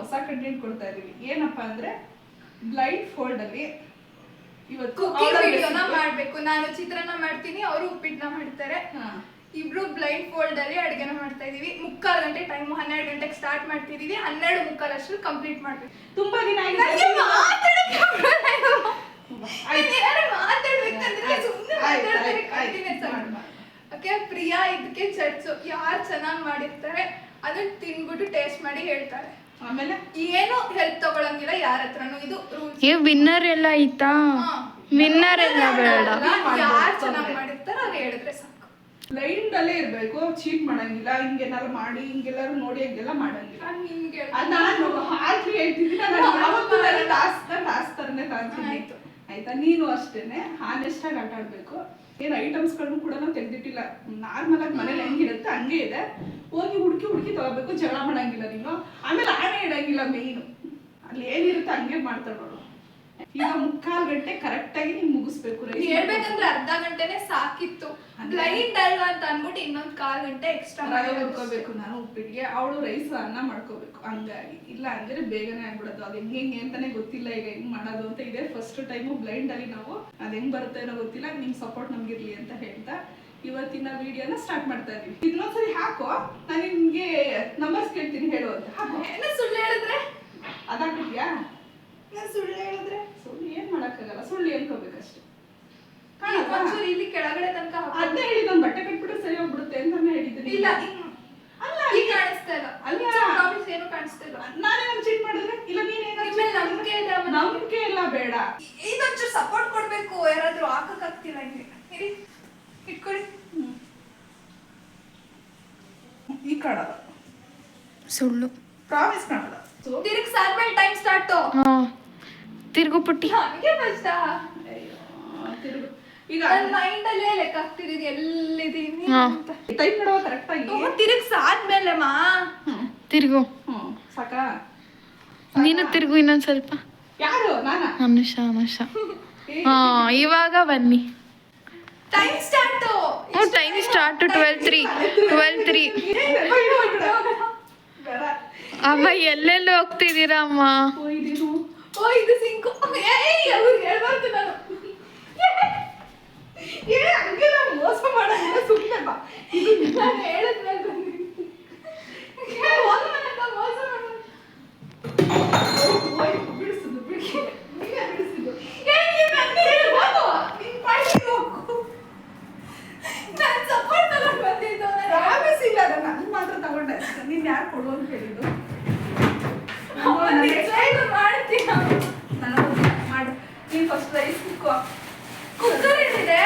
ಹೊಸ ಕಂಟೆಂಟ್ ಕೊಡ್ತಾ ಇದೀವಿ. ಏನಪ್ಪಾ ಅಂದ್ರೆ ಬ್ಲೈಂಡ್ ಫೋಲ್ಡ್ ಅಲ್ಲಿ ಇವತ್ತು ವಿಡಿಯೋನ ಮಾಡ್ಬೇಕು. ನಾನು ಚಿತ್ರಾನ್ನ ಮಾಡ್ತೀನಿ, ಅವರು ಉಪ್ಪಿಟ್ಟನ್ನ ಮಾಡ್ತಾರೆ. ಇಬ್ರು ಬ್ಲೈಂಡ್ ಫೋಲ್ಡ್ ಅಲ್ಲಿ ಅಡುಗೆನ ಮಾಡ್ತಾ ಇದೀವಿ. 3:15 ಗಂಟೆ ಟೈಮ್, 12 ಗಂಟೆಗೆ ಸ್ಟಾರ್ಟ್ ಮಾಡ್ತಿದೀವಿ. 12:45 ಅಷ್ಟು ಕಂಪ್ಲೀಟ್ ಮಾಡ್ಬೇಕು. ತುಂಬಾ ದಿನ ಓಕೆ, ಪ್ರಿಯಾ ಇದಕ್ಕೆ ಚರ್ಚು ಯಾರು ಚೆನ್ನಾಗಿ ಮಾಡಿರ್ತಾರೆ ಅದನ್ನ ತಿನ್ಬಿಟ್ಟು ಟೇಸ್ಟ್ ಮಾಡಿ ಹೇಳ್ತಾರೆ. ಆಮೇಲೆ ಏನು ಹೆಲ್ಪ್ ತಗೊಳಂಗಿಲ್ಲ ಯಾರ ಹತ್ರನೂ. ಇದು ರೂಲ್ಸ್. ವಿನ್ನರ್ ಎಲ್ಲ ಐತಾ? ವಿನ್ನರ್ ಎಲ್ಲ ಬೇಡ, ಯಾರು ಚೆನ್ನಾಗಿ ಮಾಡಿರ್ತಾರೆ ಅವ್ರು ಹೇಳಿದ್ರೆ ಸಾಕು. ಬ್ಲೈಂಡ್ ಅಲ್ಲೇ ಇರ್ಬೇಕು, ಚೀಟ್ ಮಾಡಂಗಿಲ್ಲ. ಹಿಂಗೆಲ್ಲಾರು ಮಾಡಿ ಹಿಂಗೆಲ್ಲಾರು ನೋಡಿ ಹಂಗೆಲ್ಲ ಮಾಡಂಗಿಲ್ಲ. ನಾನು ಆಗ್ಲಿ ಹೇಳ್ತಿದ್ದೀನಿ, ಯಾವತ್ತೂ ಟಾಸ್ಕ್ ತರನೇ ತಾಂತೀನಿ. ಆಯ್ತಾ? ನೀನು ಅಷ್ಟೇನೆ ಹಾನೆಸ್ಟ್ ಆಗಿ ಆಟ ಆಡ್ಬೇಕು. ಏನು ಐಟಮ್ಸ್ಗಳನ್ನು ಕೂಡ ನಾವು ತೆಗೆದಿಟ್ಟಿಲ್ಲ. ನಾರ್ಮಲ್ ಆಗಿ ಮನೇಲಿ ಹೆಂಗಿರುತ್ತೆ ಹಂಗೆ ಇದೆ. ಹೋಗಿ ಹುಡುಕಿ ತಗೋಬೇಕು. ಜಗಳ ಮಾಡಂಗಿಲ್ಲ ನೀನು. ಆಮೇಲೆ ಆಣೆ ಇಡಂಗಿಲ್ಲ. ಮೇಯ್ನು ಅಲ್ಲಿ ಏನಿರುತ್ತೆ ಹಂಗೆ ಮಾಡ್ತಾಳೆ ನೋಡು. ಈಗ 3:15 ಗಂಟೆ ಕರೆಕ್ಟ್ ಆಗಿ ನೀನ್ ಮುಗಿಸ್ಬೇಕು. ಹೇಳ್ಬೇಕಂದ್ರೆ ಅರ್ಧ ಗಂಟೆನೆ ಸಾಕಿತ್ತು. ಬ್ಲೈಂಡ್ ಅಲ್ವಾ ಅಂತ ಅನ್ಬಿಟ್ಟು ಇನ್ನೊಂದು 1/4 ಗಂಟೆ ಎಕ್ಸ್ಟ್ರಾ ಮಾಡ್ಕೋಬೇಕು. ನಾನು ಉಪ್ಪಿಟ್ಟಿಗೆ, ಅವಳು ರೈಸ್ ಅನ್ನ ಮಾಡ್ಕೋಬೇಕು. ಹಂಗಾಗಿ ಇಲ್ಲ ಅಂದ್ರೆ ಬೇಗನೆ ಆಗ್ಬಿಡೋದು. ಅದು ಹೆಂಗೆ ಅಂತಾನೆ ಗೊತ್ತಿಲ್ಲ. ಈಗ ಹೆಂಗ್ ಮಾಡೋದು ಅಂತ ಇದೆ ಫಸ್ಟ್ ಟೈಮು ಬ್ಲೈಂಡ್ ಅಲ್ಲಿ ನಾವು. ಅದ್ ಹೆಂಗ್ ಬರುತ್ತೆ ಅನ್ನೋ ಗೊತ್ತಿಲ್ಲ. ನಿಮ್ ಸಪೋರ್ಟ್ ನಮ್ಗಿರ್ಲಿ ಅಂತ ಹೇಳ್ತಾ ಇವತ್ತಿನ ವಿಡಿಯೋನ ಸ್ಟಾರ್ಟ್ ಮಾಡ್ತಾ ಇದೀವಿ. ಇನ್ನೊಂದ್ಸರಿ ಹಾಕೋ, ನಾನು ನಿಮ್ಗೆ ನಂಬರ್ಸ್ ಕೇಳ್ತೀನಿ, ಹೇಳು ಅಂತ. ಸುಳ್ಳು ಹೇಳಿದ್ರೆ ಅದಾಗ್ಬಿಟ್ಯಾ? ಸುಳ್ಳು ಹೇಳಿದ್ರೆ ಸುಳ್ಳು ಏನ್ ಮಾಡಕ್ಕಾಗಲ್ಲ. ಸುಳ್ಳು ಹೇಳ್ಕೋಬೇಕಷ್ಟೇ. ಒಂಚೂರು ಇಲ್ಲಿ ಕೆಳಗಡೆ ತನಕ ಅದೇ ಹೇಳಿ, ನಾನು ಬಟ್ಟೆ ಕಟ್ಬಿಟ್ರೆ ಸರಿ ಹೋಗ್ಬಿಡುತ್ತೆ ಅಂತಾನೆ ಹೇಳಿದ್ದೀನಿ. ಇಲ್ಲ ಅಲ್ಲ ಈಗ ಕಾಣಿಸ್ತಾ ಇಲ್ಲ. ಅಲ್ಲ ಏನು ಕಾಣಿಸ್ತಾ ಇಲ್ಲ. ನಾನೇ ನಮ್ ಚೀಟ್ ಮಾಡಿದ್ರೆ ಇಲ್ಲ ನಂಬಿಕೆ ಇಲ್ಲ. ಬೇಡ, ಇದೊಂಚೂರು ಸಪೋರ್ಟ್ ಕೊಡ್ಬೇಕು. ಯಾರಾದ್ರೂ ಹಾಕಕ್ಕಾಗ್ತಿಲ್ಲ. ಹಿಂಗೆ ಇಟ್ಕೊಳ್ಳಿ. ಈ ಕಾಣಲ್ಲ, ಸುಳ್ಳು, ಪ್ರಾಮಿಸ್ ಕಾಣಲ್ಲ. ತಿರುಗ್ಸಾದ್ಮೇಲೆ ಟೈಮ್ ಸ್ಟಾರ್ಟ್. ತಿರ್ಗು ಪುಟ್ಟಿ. ಹಂಗೆ ಫಸ್ಟ್ ತಿರುಗು. ಈಗ ನನ್ನ ಮೈಂಡ್ ಅಲ್ಲೇ ಲೆಕ್ಕ ಆಗ್ತಿದ್ದೀನಿ ಎಲ್ಲಿದ್ದೀನಿ ಅಂತ. ಟೈಮ್ ನೋಡುವ ಕರೆಕ್ಟ್ ಆಗಿ ತಿರುಗ್ಸಾದ್ಮೇಲೆ ಮಾ ತಿರ್ಗು. ಸಾಕಾ? ನೀನು ತಿರ್ಗು ಇನ್ನೊಂದ್ ಸ್ವಲ್ಪ. ಯಾರು? ನಾನಾ? ಅನುಷ. ಇವಾಗ ಬನ್ನಿ. Time start. Time start. 12:03. ಅಮ್ಮ ಎಲ್ಲೆಲ್ಲಿ ಹೋಗ್ತಿದ್ದೀರಾ ಅಮ್ಮ? ಇದು ಸಿಂಕು. ಅವ್ರಿಗೆ ಹೇಳ್ಬಾರ್ದು ನಾನು. ಹಂಗೆಲ್ಲ ಮೋಸ ಮಾಡೋದಿಲ್ಲ, ಸುಮ್ಮನೆ ಬಾ. ಇದು ನಾನು ಹೇಳಿದ್ಮೇಲೆ ಮೋಸ ಬಿಡಿಸುದು ನಾನು ಸಪೋರ್ಟ್ ತಗೊಂಡು ಬಂದಿದ್ದು. ಪ್ರಾಮಿಸ್ ಇಲ್ಲ, ನಾನು ಮಾತ್ರ ತಗೊಂಡೆ. ನೀನ್ ಯಾರು ಕೊಡು ಅಂತ ಹೇಳಿದ್ದು? ಮಾಡ್ತೀನ ಮಾಡು. ನೀನ್ ಫಸ್ಟ್ ರೈಸ್ ಕುಕ್ಕರ್ ಏನಿದೆ?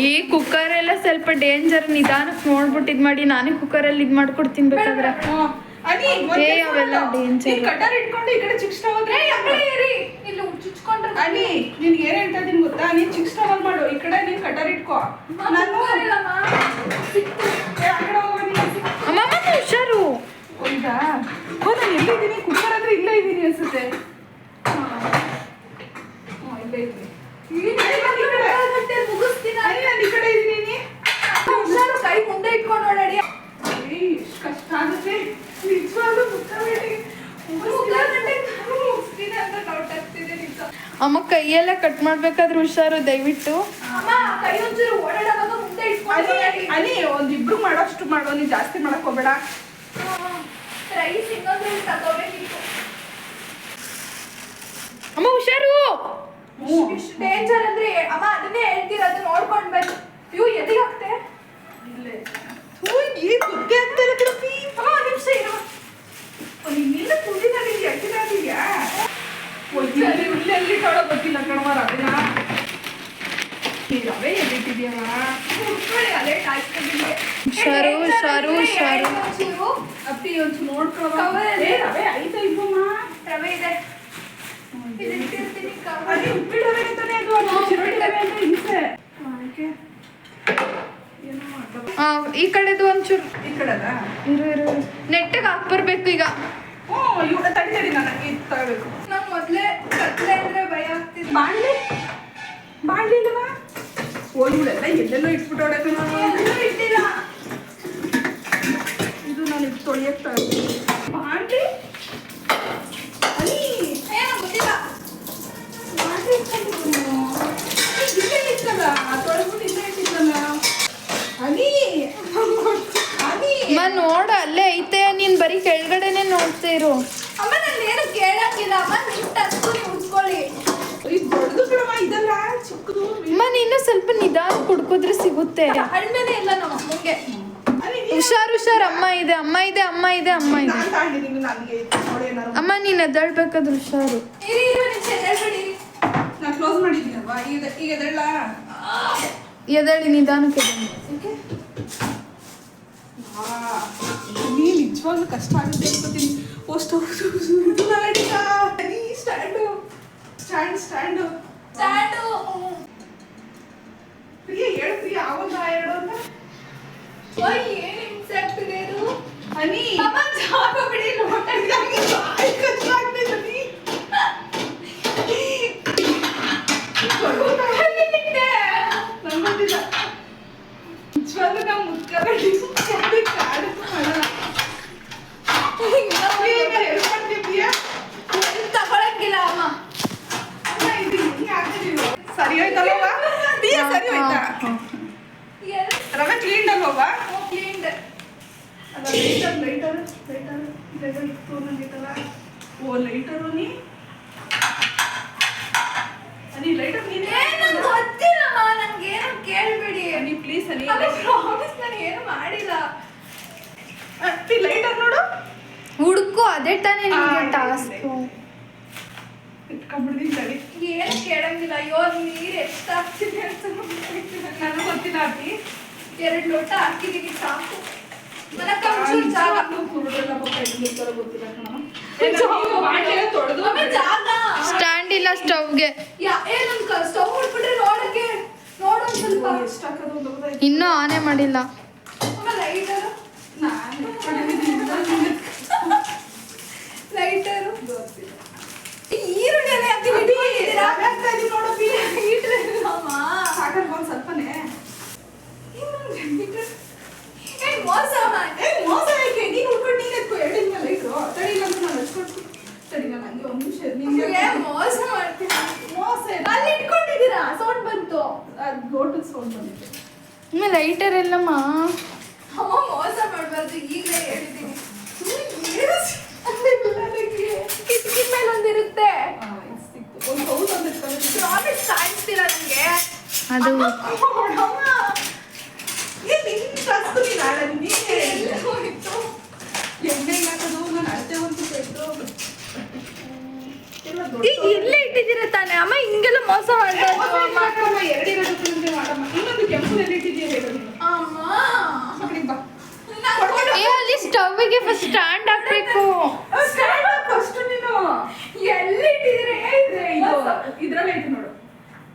ಈ ಕುಕ್ಕರ್ ಎಲ್ಲ ಸ್ವಲ್ಪ ಡೇಂಜರ್. ನಿಧಾನಕ್ಕೆ ನೋಡ್ಬಿಟ್ಟು ಇದ್ ಮಾಡಿ. ನಾನೇ ಕುಕ್ಕರಲ್ಲಿ ಇದ್ ಮಾಡ್ಕೊಡ್ತೀನಿ ಬೇಕಾದ್ರೆ. ಅವೆಲ್ಲ ಡೇಂಜರ್. ಕಟರ್ ಇಟ್ಕೊಂಡು ಈ ಕಡೆ ಚಿಕ್ಕ ಸ್ಟವ್ ಅಂದ್ರೆ ಇಲ್ಲಿ ಚುಚ್ಕೊಂಡ್ರೆ ಅನಿ ನಿನ್ಗೆ ಏನ್ ಹೇಳ್ತಾ ಇದೀನಿ ಗೊತ್ತಾ? ನೀನ್ ಚಿಕ್ಕ ಸ್ಟವ್ ಅಲ್ಲಿ ಮಾಡು. ಈ ಕಡೆ ನೀನ್ ಕಟರ್ ಇಟ್ಕೋ. ನಾನು ಅಮ್ಮಮ್ಮ ಹುಷಾರು. ಹೌದಾ? ನಾನು ಎಲ್ಲಿದ್ದೀನಿ? ಕುಕ್ಕರ್ ಅಂದ್ರೆ ಇಲ್ಲೇ ಇದ್ದೀನಿ ಅನ್ಸುತ್ತೆ. ಇಲ್ಲೇ ಇದ್ದೀನಿ. ಮುಗಿಸ್ತೀನಿ. ನಾನು ಈ ಕಡೆ ಇದ್ದೀನಿ. ಹುಷಾರು, ಕೈ ಮುಂದೆ ಇಟ್ಕೊಂಡು ಓಡಾಡಿ. ಎಷ್ಟು ಕಷ್ಟ ಆಗುತ್ತೆ ನಿಜವಾಗ್ಲೂ. ಮುಗಿಸ್ತೀನಿ ಅಂತ ಡೌಟ್ ಆಗ್ತಿದೆ ನಿಜ. ಅಮ್ಮ ಕೈಯೆಲ್ಲ ಕಟ್ ಮಾಡ್ಬೇಕಾದ್ರೆ ಹುಷಾರು ದಯವಿಟ್ಟು. ಅಮ್ಮ ಕೈ ಒಂಚೂರು ಓಡಾಡುವಾಗ ಮುಂದೆ ಇಟ್ಕೊಂಡು ಅನಿ ಒಂದಿಬ್ರು ಮಾಡೋಷ್ಟು ಮಾಡೋ, ನೀನ್ ಜಾಸ್ತಿ ಮಾಡಕ್ ಹೋಗ್ಬೇಡ. ರೈಸ್ ಇನ್ನೊಂದು ತಗೋಬೇಕಿತ್ತು. ಅಮ್ಮ ಹುಷಾರು. ಡೇಂಜರ್ ಅಂದ್ರೆ ಅಮ್ಮ ಅದನ್ನೇ ಹೇಳ್ತಿರೋದು. ನೋಡ್ಕೊಂಡ್ ಬನ್ನಿ. ಇವು ಎದಿಗಾಗ್ತೆ ಇಲ್ಲೇ ಏನ್ ಗೊತ್ತೇ ಆಗ್ತಾ ಇಲ್ಲ ಕಣಪ್ಪಿ. ಅಮ್ಮ ಒಂದು ನಿಮಿಷ ಇರು. ನೀನೆಲ್ಲ ಕುಂದಿನ ನಿಂಗೆ ಎಕ್ಕಿದಾಗಿದ್ಯಾ? ಇಲ್ಲಿ ತೊಳೋ ಗೊತ್ತಿಲ್ಲ ಕಣವ. ರವೆನ ರವೆ ಎಲ್ಲಿಟ್ಟಿದ್ಯಮ್ಮ? ಹುಡ್ಕೊಳ್ಳಿ, ಅಲ್ಲೇ ಕಾಯ್ಸ್ಕೊಂಡಿದ್ದೆ. ಹುಷಾರು. ಅಪ್ಪಿ ಒಂಚೂರು ನೋಡ್ಕೊಳ್ಳೋ. ರವೆ ಐತ ಇಬ್ಬಮ್ಮ. ರವೆ ಇದೆ. ಇಟ್ಟಿರ್ತೀನಿ. ಅದೇ ಉಪ್ಪಿಟ್ಟು ರವೆ ಅಂತಾನೆ ಅದು. ಚಿರೋಟಿ ರವೆ ಅಂತ ಹಿಂಸೆ. ಈ ಕಡೆದು ಒಂಚೂರು ಈ ಕಡೆದ ಇರು ನೆಟ್ಟಿಗೆ ಹಾಕ್ಬರ್ಬೇಕು ಈಗ. ಇವಾಗ ತಡಿ ನನಗೆ ಇದು ತಗೋಬೇಕು. ನಂಗೆ ಮೊದಲೇ ಕತ್ಲೆ ಅಂದ್ರೆ ಭಯ ಆಗ್ತಿದೆ. ಬಾಣ್ಲಿ ಇಲ್ಲವಾ? ಇವಳೆಲ್ಲ ಎಲ್ಲೆಲ್ಲೋ ಇಟ್ಬಿಟ್ಟು ಹೊಡಕ್ಕೆ ನಾನು ಇಟ್ಟಿಲ್ಲ. ಇದು ನಾನು ಇದು ತೊಳಿಯಕ್ಕೆ ಬಾಣ್ಲಿ ನಿಧಾನ ಕುಡ್ಕೋದ್ರೆ ಸಿಗುತ್ತೆ. ಹಣ್ಮೇಲೆ ಇಲ್ಲ ನಮ್ಮ ಅಮ್ಮಂಗೆ. ಹುಷಾರ್ ಅಮ್ಮ ಇದೆ ಅಮ್ಮ ಇದೆ ಅಮ್ಮ ಇದೆ ಅಮ್ಮ ಇದೆ. ನಾನು ತಗೊಂಡಿದ್ದೀನಿ, ನನಗೆ ನೋಡಿ ಏನಾರು. ಅಮ್ಮ ನೀನ್ ಎದ್ದೇಳ್ಬೇಕಾದ್ರೆ ಹುಷಾರು. ಇರಿ ಇರಿ ಒಂದ್ ನಿಮಿಷ ಎದ್ದೇಳ್ಬೇಡಿ. ನಾನು ಕ್ಲೋಸ್ ಮಾಡಿದ್ದೀನಲ್ವಾ, ಈಗ ಎದೆಲ್ಲ ಎದ್ದೇಳಿ ನಿಧಾನಕ್ಕೆ ಬನ್ನಿ. ನೀ ನಿಜವಾಗ್ಲೂ ಕಷ್ಟ ಆಗುತ್ತೆ ಅನ್ಕೋತೀನಿ. ಸ್ಟೌ ಸ್ಟ್ಯಾಂಡು ಚಾಟು ಪ್ರಿಯ ಹೇಳು ಪ್ರಿಯ, ಆವಾಗ ಹೇಳು ಅಂತ. ಓಯ್ ಏನ್ ಹಿಂಸೆ ಆಗ್ತಿದೆ ಇದು. ಹನಿ ಅಮ್ಮ ಜಾಗ ಬಿಡಿ, ಲೋಟ ನಿಜವಾಗ್ಲೂ ನಾವು ಮುತ್ಕರಡಿ ಕಾಡಕ್ಕೂ ಮಾಡಲ್ಲ. ಹೆಲ್ಪ್ ಮಾಡ್ತೀಯ ತಗೊಳಂಗಿಲ್ಲ ಅಮ್ಮ. ಸರಿ ಹೋಯ್ತಲ್ವಾ ಪ್ರಿಯ? ಸರಿ ಹೋಯ್ತಾ? ರವೆ ಕ್ಲೀನ್ ಅಲ್ವಾ? ಕ್ಲೀನ್ಡ್. ಲೈಟರ್ ಓ ಲೈಟರು ನೀ ಲೈಟರ್ ನೀನೇ. ನಂಗೆ ಗೊತ್ತಿಲ್ಲಮ್ಮ, ನಂಗೆ ಏನು ಕೇಳ್ಬೇಡಿ. ನೀ ಪ್ಲೀಸ್ ಅನಿ ಪ್ರಾಮಿಸ್ ನಾನು ಏನು ಮಾಡಿಲ್ಲ. ಲೈಟರ್ ನೋಡು, ಹುಡ್ಕು, ಅದೇ ತಾನೇ ನಿಮಗೆ ಟಾಸ್ಕ್. ಇಟ್ಕೊಂಡ್ಬಿಡ್ತೀನಿ ಸರಿ. ಏನು ಕೇಳಂಗಿಲ್ಲ. ಅಯ್ಯೋ ನೀರು ಎಷ್ಟಾಗ್ತಿದೆ ಅಂತ ನನಗೆ ಗೊತ್ತಿಲ್ಲ ಅಪ್ಪಿ. 2 ಲೋಟ ಹಾಕಿದೀನಿ ಸಾಕು. ನನಗೆ ಒಂಚೂರು ಜಾಗ. ಗೊತ್ತಿಲ್ಲ ಕಣಮ್ಮ. ತೊಳೆದು ಜಾಗ ಸ್ಟ್ಯಾಂಡ್ ಇಲ್ಲ ಸ್ಟವ್ಗೆ. ನಮ್ ಸ್ಟವ್ ಮುಟ್ಬಿಟ್ರೆ ನೋಡಕ್ಕೆ ನೋಡು ಒಂದ್ ಸ್ವಲ್ಪ. ಎಷ್ಟು ಹಾಕೋದು ಅಂತ ಗೊತ್ತಾಯ್ತು. ಇನ್ನೂ ಆನೆ ಮಾಡಿಲ್ಲ. ಲೈಟರು ನಾನು ಲೈಟರು ಈರುಳ್ಳಿ ಎಲ್ಲ ಹಾಕಿಬಿಟ್ಟಿದ್ದೀರಾ? ನೋಡಪ್ಪಿ ಇಟ್ರಮ್ಮ ಸಾಕಲ್ವ ಒಂದು ಸ್ವಲ್ಪನೇ. ಮೋಸ ಮಾಡಿ ಮೋಸ ಯಾಕೆ? ನೀನು ಉಳ್ಕೊಂಡು ನೀನು ಎತ್ಕೊ. ಹೇಳಿದ್ಮೇಲೆ ಲೈಟ್ರು ತಡಿ ಅಂತ ನಾನು ಹಚ್ಕೊಡ್ತೀನಿ. ತಡಿ ನಾನು ಹಂಗೆ ಒಂದು ನಿಮಿಷ ನಿಮ್ಗೆ ಮೋಸ ಮಾಡ್ತೀನಿ. ಮೋಸ ಅಲ್ಲಿ ಇಟ್ಕೊಂಡಿದ್ದೀರಾ? ಸೌಂಡ್ ಬಂತು. ಅದು ಗೋಟು ಸೌಂಡ್ ಬಂದಿತ್ತು. ಲೈಟರ್ ಎಲ್ಲಮ್ಮ? ಅಮ್ಮ ಮೋಸ ಮಾಡಬಾರ್ದು, ಈಗಲೇ ಹೇಳಿದ್ದೀನಿ. ಕಿಟಕಿ ಮೇಲೆ ಒಂದಿರುತ್ತೆ. ಒಂದು ಸೌಂಡ್ ಬಂದಿತ್ತು. ಪ್ರಾಮಿಸ್ ಕಾಣಿಸ್ತಿಲ್ಲ ನನಗೆ. ಅದು ಇಲ್ಲೇ ಇಟ್ಟಿದ್ದೀರಾ ತಾನೆ ಅಮ್ಮ? ಹಿಂಗೆಲ್ಲ ಮೋಸ ಮಾಡಬಾರ್ದು ಇನ್ನೊಂದು ಕೆಂಪು ಇಟ್ಟಿದ್ದೀಯ ಹೇಳು ನೀನು. ಅಮ್ಮ. ಅಲ್ಲಿ ಸ್ಟವ್ಗೆ ಫಸ್ಟ್ ಸ್ಟ್ಯಾಂಡ್ ಹಾಕ್ಬೇಕು. ಫಸ್ಟ್ ನೀನು ಎಲ್ಲಿಟ್ಟಿದ್ದೀರಾ? ಇದ್ರಲ್ಲೇ ಐತಿ ನೋಡು.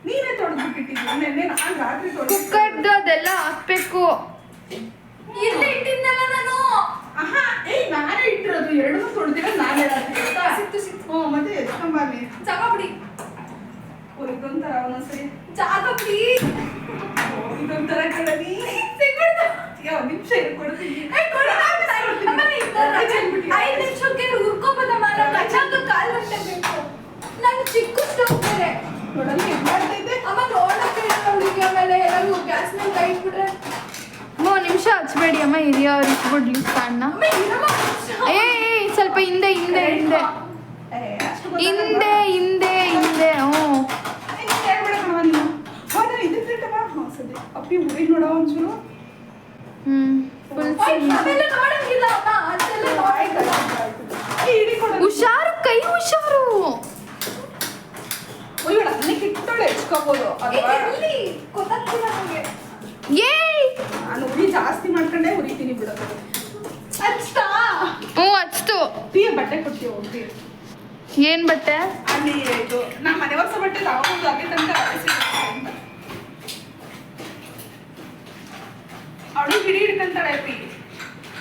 ನೀನೇ ತೊಳೆದ್ಬಿಟ್ಟಿದ್ದೀಯ. ನೆನ್ನೆ ನಾನು ರಾತ್ರಿ ಕುಕ್ಕರ್ದು ಅದೆಲ್ಲ ಹಾಕ್ಬೇಕು. ಇಲ್ಲೇ ಇಟ್ಟಿದ್ದಲ್ಲ ನಾನು. ಆಹಾ, ನಾನೇ ಇಟ್ಟಿರೋದು. ಎರಡನ್ನೂ ತೊಳೆದಿರೋ ನಾನೇ ರಾತ್ರಿ. ಸಿಕ್ತು ಸಿಕ್ತು. ಹ್ಞೂ, ಮತ್ತೆ ಎತ್ಕೊಂಬಾರ್ನಿ. ಜಾಗ ಬಿಡಿ. ಇದೊಂಥರ ಒಂದೊಂದ್ಸರಿ ಜಾಗ ಬಿಡಿ. ಇದೊಂಥರ ಕಡನಿ ಸಿಗ್ಬಿಡ್ತು. ಯಾವ ನಿಮಿಷ ಕೊಡ್ತೀನಿ. 5 ನಿಮಿಷಕ್ಕೆ ಹುರ್ಕೊಬೋದಮ್ಮ. ನಾನು ಕಚ್ಚಾಕ ಕಾಲು ಗಂಟೆ ಬೇಕು. ನಾನು ಚಿಕ್ಕ ಸ್ಟವ್ ಬೇರೆ ನೋಡಲ್ಲ ಏನು ಮಾಡ್ತೈತೆ. ಅಮ್ಮ ನೋಡಕ್ಕೆ ಹುಡುಗಿ ಆಮೇಲೆ ಎಲ್ಲರೂ ಗ್ಯಾಸ್ ಮೇಲೆ ಕೈ ಇಟ್ಬಿಟ್ರೆ 3 ನಿಮಿಷ ಹಚ್ಬೇಡಿ ಅಮ್ಮ, ಹಿರಿಯ ಅವ್ರು ಇಟ್ಬಿಡ್ಲಿ ಸ್ಟ್ಯಾಂಡ್ನ. ಅಮ್ಮ ಇರಮ್ಮ. ಏ ಸ್ವಲ್ಪ ಹಿಂದೆ ಹಿಂದೆ ಹಿಂದೆ ಹಿಂದೆ ಹಿಂದೆ ಹಿಂದೆ. ಹ್ಞೂ ಅಪ್ಪಿ ಉರಿ ನೋಡ ಒಂಚೂರು. ಫುಲ್ ಅದೆಲ್ಲ ನೋಡಂಗಿಲ್ಲ ಅಮ್ಮ, ಅದೆಲ್ಲ ನೋಡಂಗಿಲ್ಲ. ಹುಷಾರು, ಕೈ ಹುಷಾರು. ಒಯ್ಯೋಣ ನನಗೆ ಇಟ್ಟೋಳೆ ಹೆಚ್ಕೋಬೋದು ಅಲ್ವಾ? ಎಲ್ಲಿ ಗೊತ್ತಾಗ್ತಿಲ್ಲ ನನಗೆ. ಏಯ್ ನಾನು ಉರಿ ಜಾಸ್ತಿ ಮಾಡ್ಕೊಂಡೇ ಉರಿತೀನಿ ಬಿಡೋದು. ಅಚ್ಚಾ ಹ್ಞೂ ಹಚ್ತು. ಪ್ರಿಯ ಬಟ್ಟೆ ಕೊಡ್ತೀವಿ ಹೋಗ್ತೀವಿ. ಏನ್ ಬಟ್ಟೆ? ಅಲ್ಲಿ ಇದು ನಮ್ಮ ಮನೆ ವರ್ಷ ಬಟ್ಟೆ ಒಂದು ಅದೇ ತನಕ ಅವಳು ಹಿಡಿ ಹಿಡ್ಕೊಂತಾಳೆ ಅಪ್ಪಿ.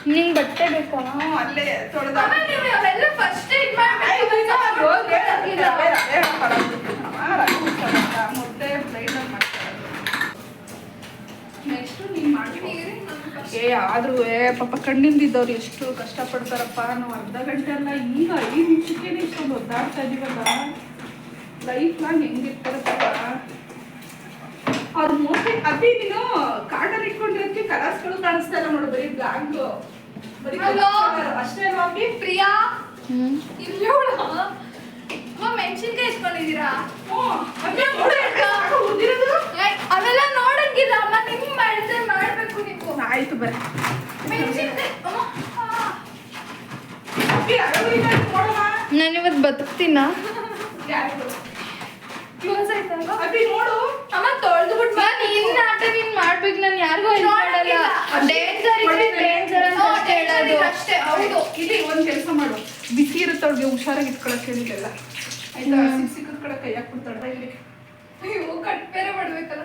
ನಿಂಗೆ ಬಟ್ಟೆ ಬೇಕಾ? ಹ್ಞೂ, ಅಲ್ಲೇ ತೊಳೆದ ಅಮ್ಮ ನೀವು ಅವೆಲ್ಲ ಫಸ್ಟ್ ಏಡ್ ಮಾಡ್ಬೇಕು. ಮುದ್ದೆ ಫ್ರೈಡಲ್ಲಿ ಮಾಡ್ತಾರೆ. ನೆಕ್ಸ್ಟ್ ನೀನು ಮಾಡ್ತೀನಿ. ಆದ್ರೂ ಪಾಪ ಕಣ್ಣಿಂದಿದ್ದವ್ರು ಎಷ್ಟು ಕಷ್ಟಪಡ್ತಾರಪ್ಪ. ನಾವು ಅರ್ಧ ಗಂಟೆ ಅಲ್ಲ, ಈಗ 5 ನಿಮಿಷಕ್ಕೆ ಇಷ್ಟೊಂದು ಒದ್ದಾಡ್ತಾ ಇದೀವಲ್ಲ. ಲೈಫ್ ಲಾಂಗ್ ಹೆಂಗಿರ್ತಾರಪ್ಪ ಅವ್ರು. ಮೋಸ್ಟ್ಲಿ ಅಪ್ಪಿ ನೀನು ಕಾರ್ಡಲ್ಲಿ ಇಟ್ಕೊಂಡಿರೋದಕ್ಕೆ ಕಲರ್ಸ್ಗಳು ಕಾಣಿಸ್ತಾ ಇಲ್ಲ ನೋಡು, ಬರೀ ಬ್ಲಾಕ್ ಬರೀ Hello. ಅಷ್ಟೇ ಅಲ್ವಾ ಅಪ್ಪಿ? ಪ್ರಿಯಾ ಹ್ಞೂ ಇಲ್ಲಿ ಮೆಣಸಿನ್ಕಾಯಿ ಇಟ್ಕೊಂಡಿದ್ದೀರಾ? ಹ್ಞೂ ಅಪ್ಪಿ ನೋಡು, ಎಷ್ಟು ಉದ್ದಿರೋದು. ಅವೆಲ್ಲ ನೋಡಂಗಿಲ್ಲ. ಆಯ್ತು ಬರ್ರಿ. ಮೆಣಸಿನ್ಕಾಯಿ ಅಮ್ಮ ಅಪ್ಪಿ ಅರವತ್ತು ನೋಡಮ್ಮ. ನಾನು ಇವತ್ತು ಬದುಕ್ತೀನ. ಯಾರು? ಕ್ಲೋಸ್ ಆಯ್ತಲ್ವಾ ಅಪ್ಪಿ ನೋಡು. ಅಮ್ಮ ತೊಳೆದು ಬಿಟ್ಟು ನಾನು ಇನ್ನ ಆಟ ನೀನ್ ಮಾಡ್ಬೇಕು, ನಾನು ಯಾರಿಗೂ ಹೆಲ್ಪ್ ಮಾಡಲ್ಲ. ಡೇಂಜರ್ ಇದ್ರೆ ಡೇಂಜರ್ ಅಂತ ಅಷ್ಟೇ ಹೇಳೋದು. ಅಷ್ಟೇ ಹೌದು. ಇಲ್ಲಿ ಒಂದ್ ಕೆಲಸ ಮಾಡು, ಬಿಸಿ ಇರುತ್ತೆ ಅವ್ರಿಗೆ ಹುಷಾರಾಗಿ ಇಟ್ಕೊಳಕ್ ಹೇಳಿಲ್ಲ ಆಯ್ತಾ? ಸಿಕ್ಕದ ಕಡೆ ಕೈ ಹಾಕ್ಬಿಡ್ತಾಳ ಇಲ್ಲಿ. ಅಯ್ಯೋ ಕಟ್ ಬೇರೆ ಮಾಡ್ಬೇಕಲ್ಲ.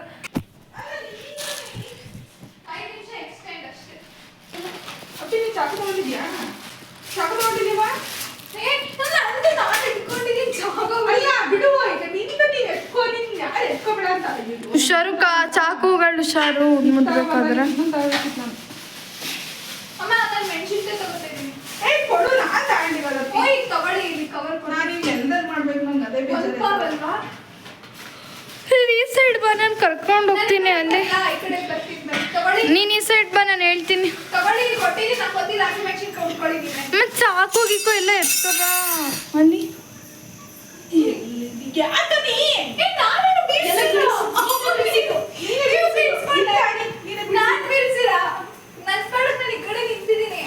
5 ನಿಮಿಷ ಎಕ್ಸ್ಟೆಂಡ್ ಅಷ್ಟೇ. ಅಪ್ಪಿ ನೀನ್ ಚಾಕು ತಗೊಂಡಿದ್ಯಾ? ಚಾಕು ತಗೊಂಡಿದೀವಾ? ನಾನು ಇಟ್ಕೊಂಡಿದ್ದೀನಿ ಜಾಗ. ಅಲ್ಲ ಬಿಡು, ಈಗ ನಿಂದ ನೀನ್ ಎತ್ಕೊ, ನಿನ್ ಯಾರು ಎತ್ಕೊಬೇಡ ಅಂತ ಹೇಳಿದ್ರು. ಹುಷಾರು ಚಾಕುಗಳು ಹುಷಾರು ಮುದ್ಬೇಕಾದ್ರೆ. ಇನ್ನೊಂದ್ ತಗೊಳ್ಬೇಕಿತ್ತು ನಾನು. ಅಮ್ಮ ನಾನು ಮೆಣಸಿನ್ಕಾಯಿ ತಗೋತಾ ಇದ್ದೀನಿ. ಕೊಡು, ನಾನ್ ತಗೊಂಡಿವಲ್ಲ ಅಪ್ಪಿ. ಓ ಈಗ ತಗೊಳ್ಳಿ, ಇಲ್ಲಿ ಕವರ್ ಕೊಡಿ. ನಾನು ಇಲ್ಲಿ ಎಂದರ್ ಮಾಡ್ಬೇಕು, ನಂಗೆ ಅದೇ ಸ್ವಲ್ಪ ಬೇಜಾರು. ಅಲ್ವಾ? ಈ ಸೈಡ್ ಬಾ, ನಾನು ಕರ್ಕೊಂಡು ಹೋಗ್ತೀನಿ ಅಲ್ಲಿ. ಈ ಕಡೆ ಬರ್ತಿದ್ದೆ. ತಗೊಳ್ಳಿ ನೀನ್ ಈ ಸೈಡ್ ಬಾ, ನಾನು ಹೇಳ್ತೀನಿ. ತಗೊಳ್ಳಿ, ಇಲ್ಲಿ ಕೊಟ್ಟಿದ್ದೀನಿ. ನಂಗೆ ಗೊತ್ತಿಲ್ಲ, ಹಸಿಮೆಣಸಿನ್ಕಾಯಿ ಉಟ್ಕೊಂಡಿದ್ದೀನಿ. ಮತ್ತೆ ಚಾಕು ಗೀಕು ಎಲ್ಲ ಎತ್ಕೋಬಾ ಅಲ್ಲಿ. ಯಾಕೆ ನೀ? ನಾನೇನು ಬೀಳ್ಸಿಲ್ಲ. ಅಮ್ಮ ಬೀಳ್ಸಿದ್ದು. ನೀವು ಬೀಳ್ಸ್ಕೊಂಡೆ. ನಾನ್ ಬೀಳ್ಸಿಲ್ಲ. ನನ್ ಪಾಡಕ್ ನಾನು ಈ ಕಡೆ ನಿಂತಿದ್ದೀನಿ.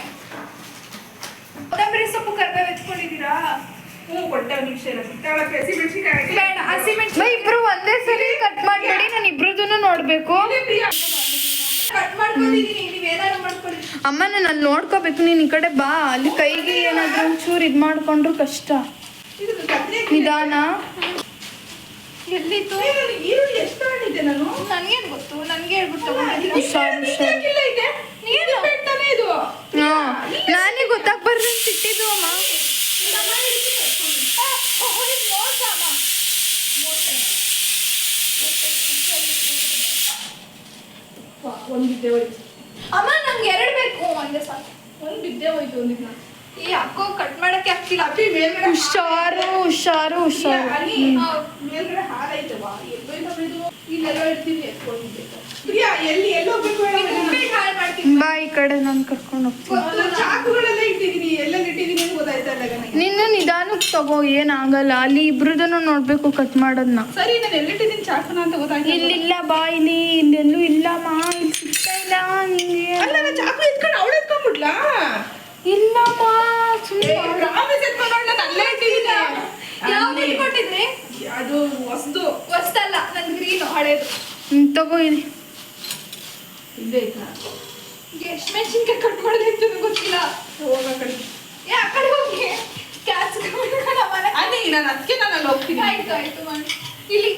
ಕೊತ್ತಂಬರಿ ಸೊಪ್ಪು ಕರ್ಬೇವು ಎತ್ಕೊಂಡಿದ್ದೀರಾ? ಹ್ಞೂ ಕೊಟ್ಟೆ, ಒಂದು ನಿಮಿಷ ಇಲ್ಲ. ತಗೊಳಕ್ಕೆ ಹಸಿಮೆಣಸಿನಕಾಯಿ ಬೇಡ, ಹಸಿಮೆಣಸಿನ್ಕಾಯಿ ಇಬ್ರು ಒಂದೇ ಸರಿ ಕಟ್ ಮಾಡಬೇಡಿ, ನಾನು ಇಬ್ರದನ್ನು ನೋಡ್ಬೇಕು. ಕಟ್ ಮಾಡ್ಕೊಂಡಿದ್ದೀನಿ. ನೀವೇನಾದ್ರು ಮಾಡ್ಕೊಳ್ಳಿ. ಅಮ್ಮ ನಾನು ಅಲ್ಲಿ ನೋಡ್ಕೋಬೇಕು, ನೀನು ಈ ಕಡೆ ಬಾ. ಅಲ್ಲಿ ಕೈಗೆ ಏನಾದ್ರು ಒಂಚೂರು ಇದು ಮಾಡ್ಕೊಂಡ್ರು ಕಷ್ಟ. ನಿಧಾನ. ಎಲ್ಲಿತ್ತು? ಈರುಳ್ಳಿ ಎಷ್ಟು ತಗೊಂಡಿದ್ದೆ ನಾನು? ನನ್ಗೇನ್ ಗೊತ್ತು? ನನ್ಗೆ ಹೇಳ್ಬಿಟ್ಟು ತಗೊಂಡಿದ್ದೀರಾ? ಹುಷಾರು ಹುಷಾರು. ಇದೆ ನೀನು ಬೆಟ್ಟನೇ ಇದು. ಹಾ ನಾನೇ ಗೊತ್ತಾಗ್ಬಾರ್ದು ಅಂತ ಇಟ್ಟಿದ್ದು ಅಮ್ಮ. ಒಂದು ಬಿದ್ದೆ ಹೋಯ್ತು. ಅಮ್ಮ ನಂಗೆ 2 ಬೇಕು. ಒಂದೇ ಸಾಕು. ಒಂದು ಬಿದ್ದೆ ಹೋಯ್ತು ಒಂದಿನ. ಈ ಅಕ್ಕೋ ಕಟ್ ಮಾಡಕ್ಕೆ ಆಗ್ತಿಲ್ಲ. ಅಪ್ಪಿ ಮೇಲ್ಗಡೆ ಹುಷಾರು ಹುಷಾರು ಹುಷಾರು. ಅಲ್ಲಿ ಮೇಲ್ಗಡೆ ಹಾರೈತವಾ? ಎಲ್ಲೋಯ್ತವ ಇದು? ಇಲ್ಲೆಲ್ಲೋ ಇಡ್ತೀನಿ, ಎತ್ಕೊಂಡಿದ್ದೆ. ಪ್ರಿಯಾ ಎಲ್ಲಿ ಎಲ್ಲೋಗ್ಬೇಕು ಹೇಳು? ಉಪ್ಪಿಟ್ಟು ಹಾಳು ಮಾಡ್ತೀನಿ. ಬಾ ಈ ಕಡೆ, ನಾನು ಕರ್ಕೊಂಡು ಹೋಗ್ತೀನಿ. ನಾನು ಚಾಕುಗಳೆಲ್ಲ ಇಟ್ಟಿದ್ದೀನಿ, ಎಲ್ಲೆಲ್ಲಿ ಇಟ್ಟಿದ್ದೀನಿ ಅಂತ ಗೊತ್ತಾಯ್ತಾ ಇಲ್ಲ ನನಗೆ. ನಿನ್ನ ನಿಧಾನಕ್ಕೆ ತಗೋ, ಏನಾಗಲ್ಲ. ಅಲ್ಲಿ ಇಬ್ರದನ್ನು ನೋಡ್ಬೇಕು ಕಟ್ ಮಾಡೋದನ್ನ. ಸರಿ, ನಾನು ಎಲ್ಲಿಟ್ಟಿದ್ದೀನಿ ಚಾಕುನ ಅಂತ ಗೊತ್ತಾಯ್ತು. ಇಲ್ಲಿಲ್ಲ ಬಾ, ಇಲ್ಲೆಲ್ಲೂ ಇಲ್ಲಮ್ಮ, ಇಲ್ಲಿ ಸಿಗ್ತಾ ಇಲ್ಲ ನಿಂಗೆ. ಅಲ್ಲ, ನಾನು ಚಾಕು ಎತ್ಕೊಂಡು ಅವಳು ಎತ್ಕೊಂಡ್ಬಿಡ್ಲಾ? ಇಲ್ಲಮ್ಮ ಸುಮ್ಮನೆ. ಪ್ರಾಮಿಸ್ ಎತ್ಕೊಂಡು ನಾನು ಅಲ್ಲೇ ಇಟ್ಟಿದ್ದೀನಿ. ಯಾವ್ದು ಇಟ್ಕೊಂಡಿದ್ರಿ? ಅದು ಹೊಸದು. ಹೊಸ್ತಲ್ಲ, ನಂದು ಗ್ರೀನು ಹಳೇದು. ತಗೋ ಇಲ್ಲಿ. ಇಲ್ಲೇ ಐತಾ? ಎಷ್ಟು ಮೆಣಸಿನ್ಕಾಯಿ ಕಟ್ ಮಾಡಿದೆ ಅಂತ ಗೊತ್ತಿಲ್ಲ. ಹೋಗ ಕಡೆ. ಆ ಕಡೆ ಹೋಗಿ ಕ್ಯಾಪ್ಸಿಕಮ್ ಮನೆ. ಅದೇ ನಾನು ಅದಕ್ಕೆ ನಾನು ಅಲ್ಲಿ ಹೋಗ್ತೀನಿ. ಆಯ್ತು ಆಯ್ತು ಮಾಡಿ. ಇಲ್ಲಿ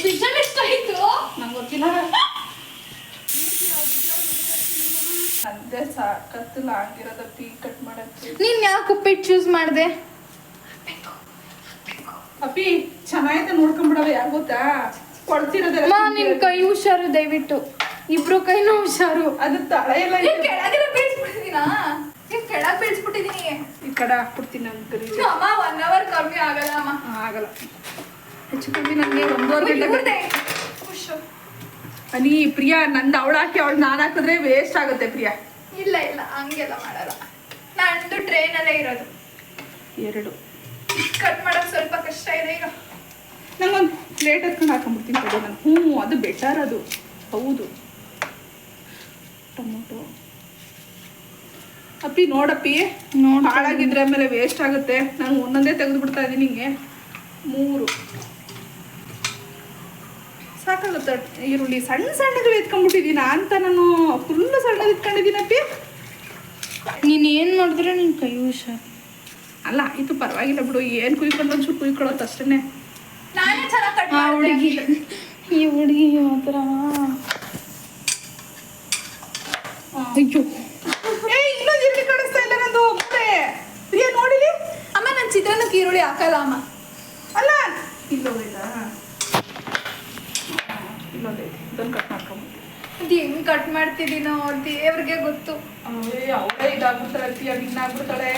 ವಿಷನ್ ಎಷ್ಟಾಯ್ತು? ನಂಗೆ ಗೊತ್ತಿಲ್ಲ. ಅದೇ ಸಾಕತ್ತಿಲ್ಲ ಆಗಿರೋದಪ್ಪಿ ಕಟ್ ಮಾಡಕ್ಕೆ. ನೀನ್ ಯಾಕೆ ಉಪ್ಪಿಟ್ಟು ಚೂಸ್ ಮಾಡಿದೆ? ಅಪ್ಪಿ ಚೆನ್ನಾಗಿದೆ, ನೋಡ್ಕೊಂಡ್ಬಿಡವೆ. ಯಾಕೆ ಗೊತ್ತಾ? ಕೊಡ್ತಿರೋದೆಲ್ಲ ನಿನ್ ಕೈ ಹುಷಾರು ದಯವಿಟ್ಟು, ಇಬ್ರು ಕೈನೂ ಹುಷಾರು. ಅದು ತಳ ಎಲ್ಲ ಕೆಳಗೆಲ್ಲ ಬೀಳ್ಸ್ಬಿಟ್ಟಿದ್ದೀನಾ? ಕೆಳಗೆ ಬೀಳ್ಸ್ಬಿಟ್ಟಿದ್ದೀನಿ. ಈ ಕಡೆ ಹಾಕ್ಬಿಡ್ತೀನಿ ನನ್ನ ಕರಿ. ಅಮ್ಮ 1 hour ಕಮ್ಮಿ ಆಗಲ್ಲ ಅಮ್ಮ. ಆಗಲ್ಲ, ಹೆಚ್ಚು ಕಮ್ಮಿ ನನಗೆ 1.5 ಗಂಟೆ. ಅನಿ ಪ್ರಿಯಾ, ನಂದು ಅವಳು ಹಾಕಿ ಅವಳು ನಾನು ಹಾಕಿದ್ರೆ ವೇಸ್ಟ್ ಆಗುತ್ತೆ ಪ್ರಿಯಾ. ಇಲ್ಲ ಇಲ್ಲ ಹಂಗೆಲ್ಲ ಮಾಡಲ್ಲ. ನಂದು ಟ್ರೈನಲ್ಲೇ ಇರೋದು. 2 ಕಟ್ ಮಾಡಕ್ ಸ್ವಲ್ಪ ಕಷ್ಟ ಇದೆ ಈಗ. ನಂಗೊಂದು ಪ್ಲೇಟ್ ಎತ್ಕೊಂಡು ಹಾಕೊಂಡ್ಬಿಡ್ತೀನಿ ಕಡೆ ನಾನು. ಹ್ಞೂ, ಅದು ಬೆಟರ್, ಅದು ಹೌದು. ಟೊಮೊಟೊ ಅಪ್ಪಿ ನೋಡಪ್ಪಿ, ಹಾಳಾಗಿದ್ರೆ ಆಮೇಲೆ ವೇಸ್ಟ್ ಆಗುತ್ತೆ. ನಾನು ಒಂದೊಂದೇ ತೆಗೆದು ಬಿಡ್ತಾ ಇದ್ದೀನಿ. ಹಿಂಗೆ 3 ಸಾಕಾಗುತ್ತೆ. ಈರುಳ್ಳಿ ಸಣ್ಣ ಸಣ್ಣದು ಎತ್ಕೊಂಡ್ಬಿಟ್ಟಿದ್ದೀನ ಅಂತ ನಾನು ಫುಲ್ ಸಣ್ಣದು ಎತ್ಕೊಂಡಿದ್ದೀನಪ್ಪಿ. ನೀನ್ ಏನ್ ಮಾಡಿದ್ರೆ ನಿನ್ ಕೈ ಹುಷಾರು. ಅಲ್ಲ ಇದು ಪರವಾಗಿಲ್ಲ ಬಿಡು, ಏನು ಕುಯ್ಕೊಂಡು ಒಂಚೂರು ಕುಯ್ಕೊಳ್ಳೋದು ಅಷ್ಟೇ. ನಾನೇ ಚೆನ್ನಾಗಿ ಕಟ್ ಆ ಹುಡುಗಿ, ಈ ಹುಡುಗಿ ಮಾತ್ರ. ಅಯ್ಯೋ ಇನ್ನೊಂದು ಈರುಳ್ಳಿ ಕಾಣಿಸ್ತಾ ಇಲ್ಲ ನಂದು ಮುಂದೆ. ಪ್ರಿಯಾ ನೋಡಿಲಿ. ಅಮ್ಮ ನಾನು ಚಿತ್ರಾನ್ನಕ್ಕೆ ಈರುಳ್ಳಿ ಹಾಕಲ್ಲ ಅಮ್ಮ. ಅಲ್ಲ ಇಲ್ಲೋದೈತಾ? ಇಲ್ಲೋದೈತೆ, ಇದನ್ನು ಕಟ್ ಮಾಡ್ಕೊಂಡ್ಬಿಟ್ಟು. ಅದು ಹೆಂಗ್ ಕಟ್ ಮಾಡ್ತಿದ್ದೀನೋ ದೇವ್ರಿಗೆ ಗೊತ್ತು. ಅವಳೇ ಇದಾಗ್ಬಿಡ್ತಾಳೆ ಪ್ರಿಯಾ, ಇನ್ನಾಗ್ಬಿಡ್ತಾಳೆ.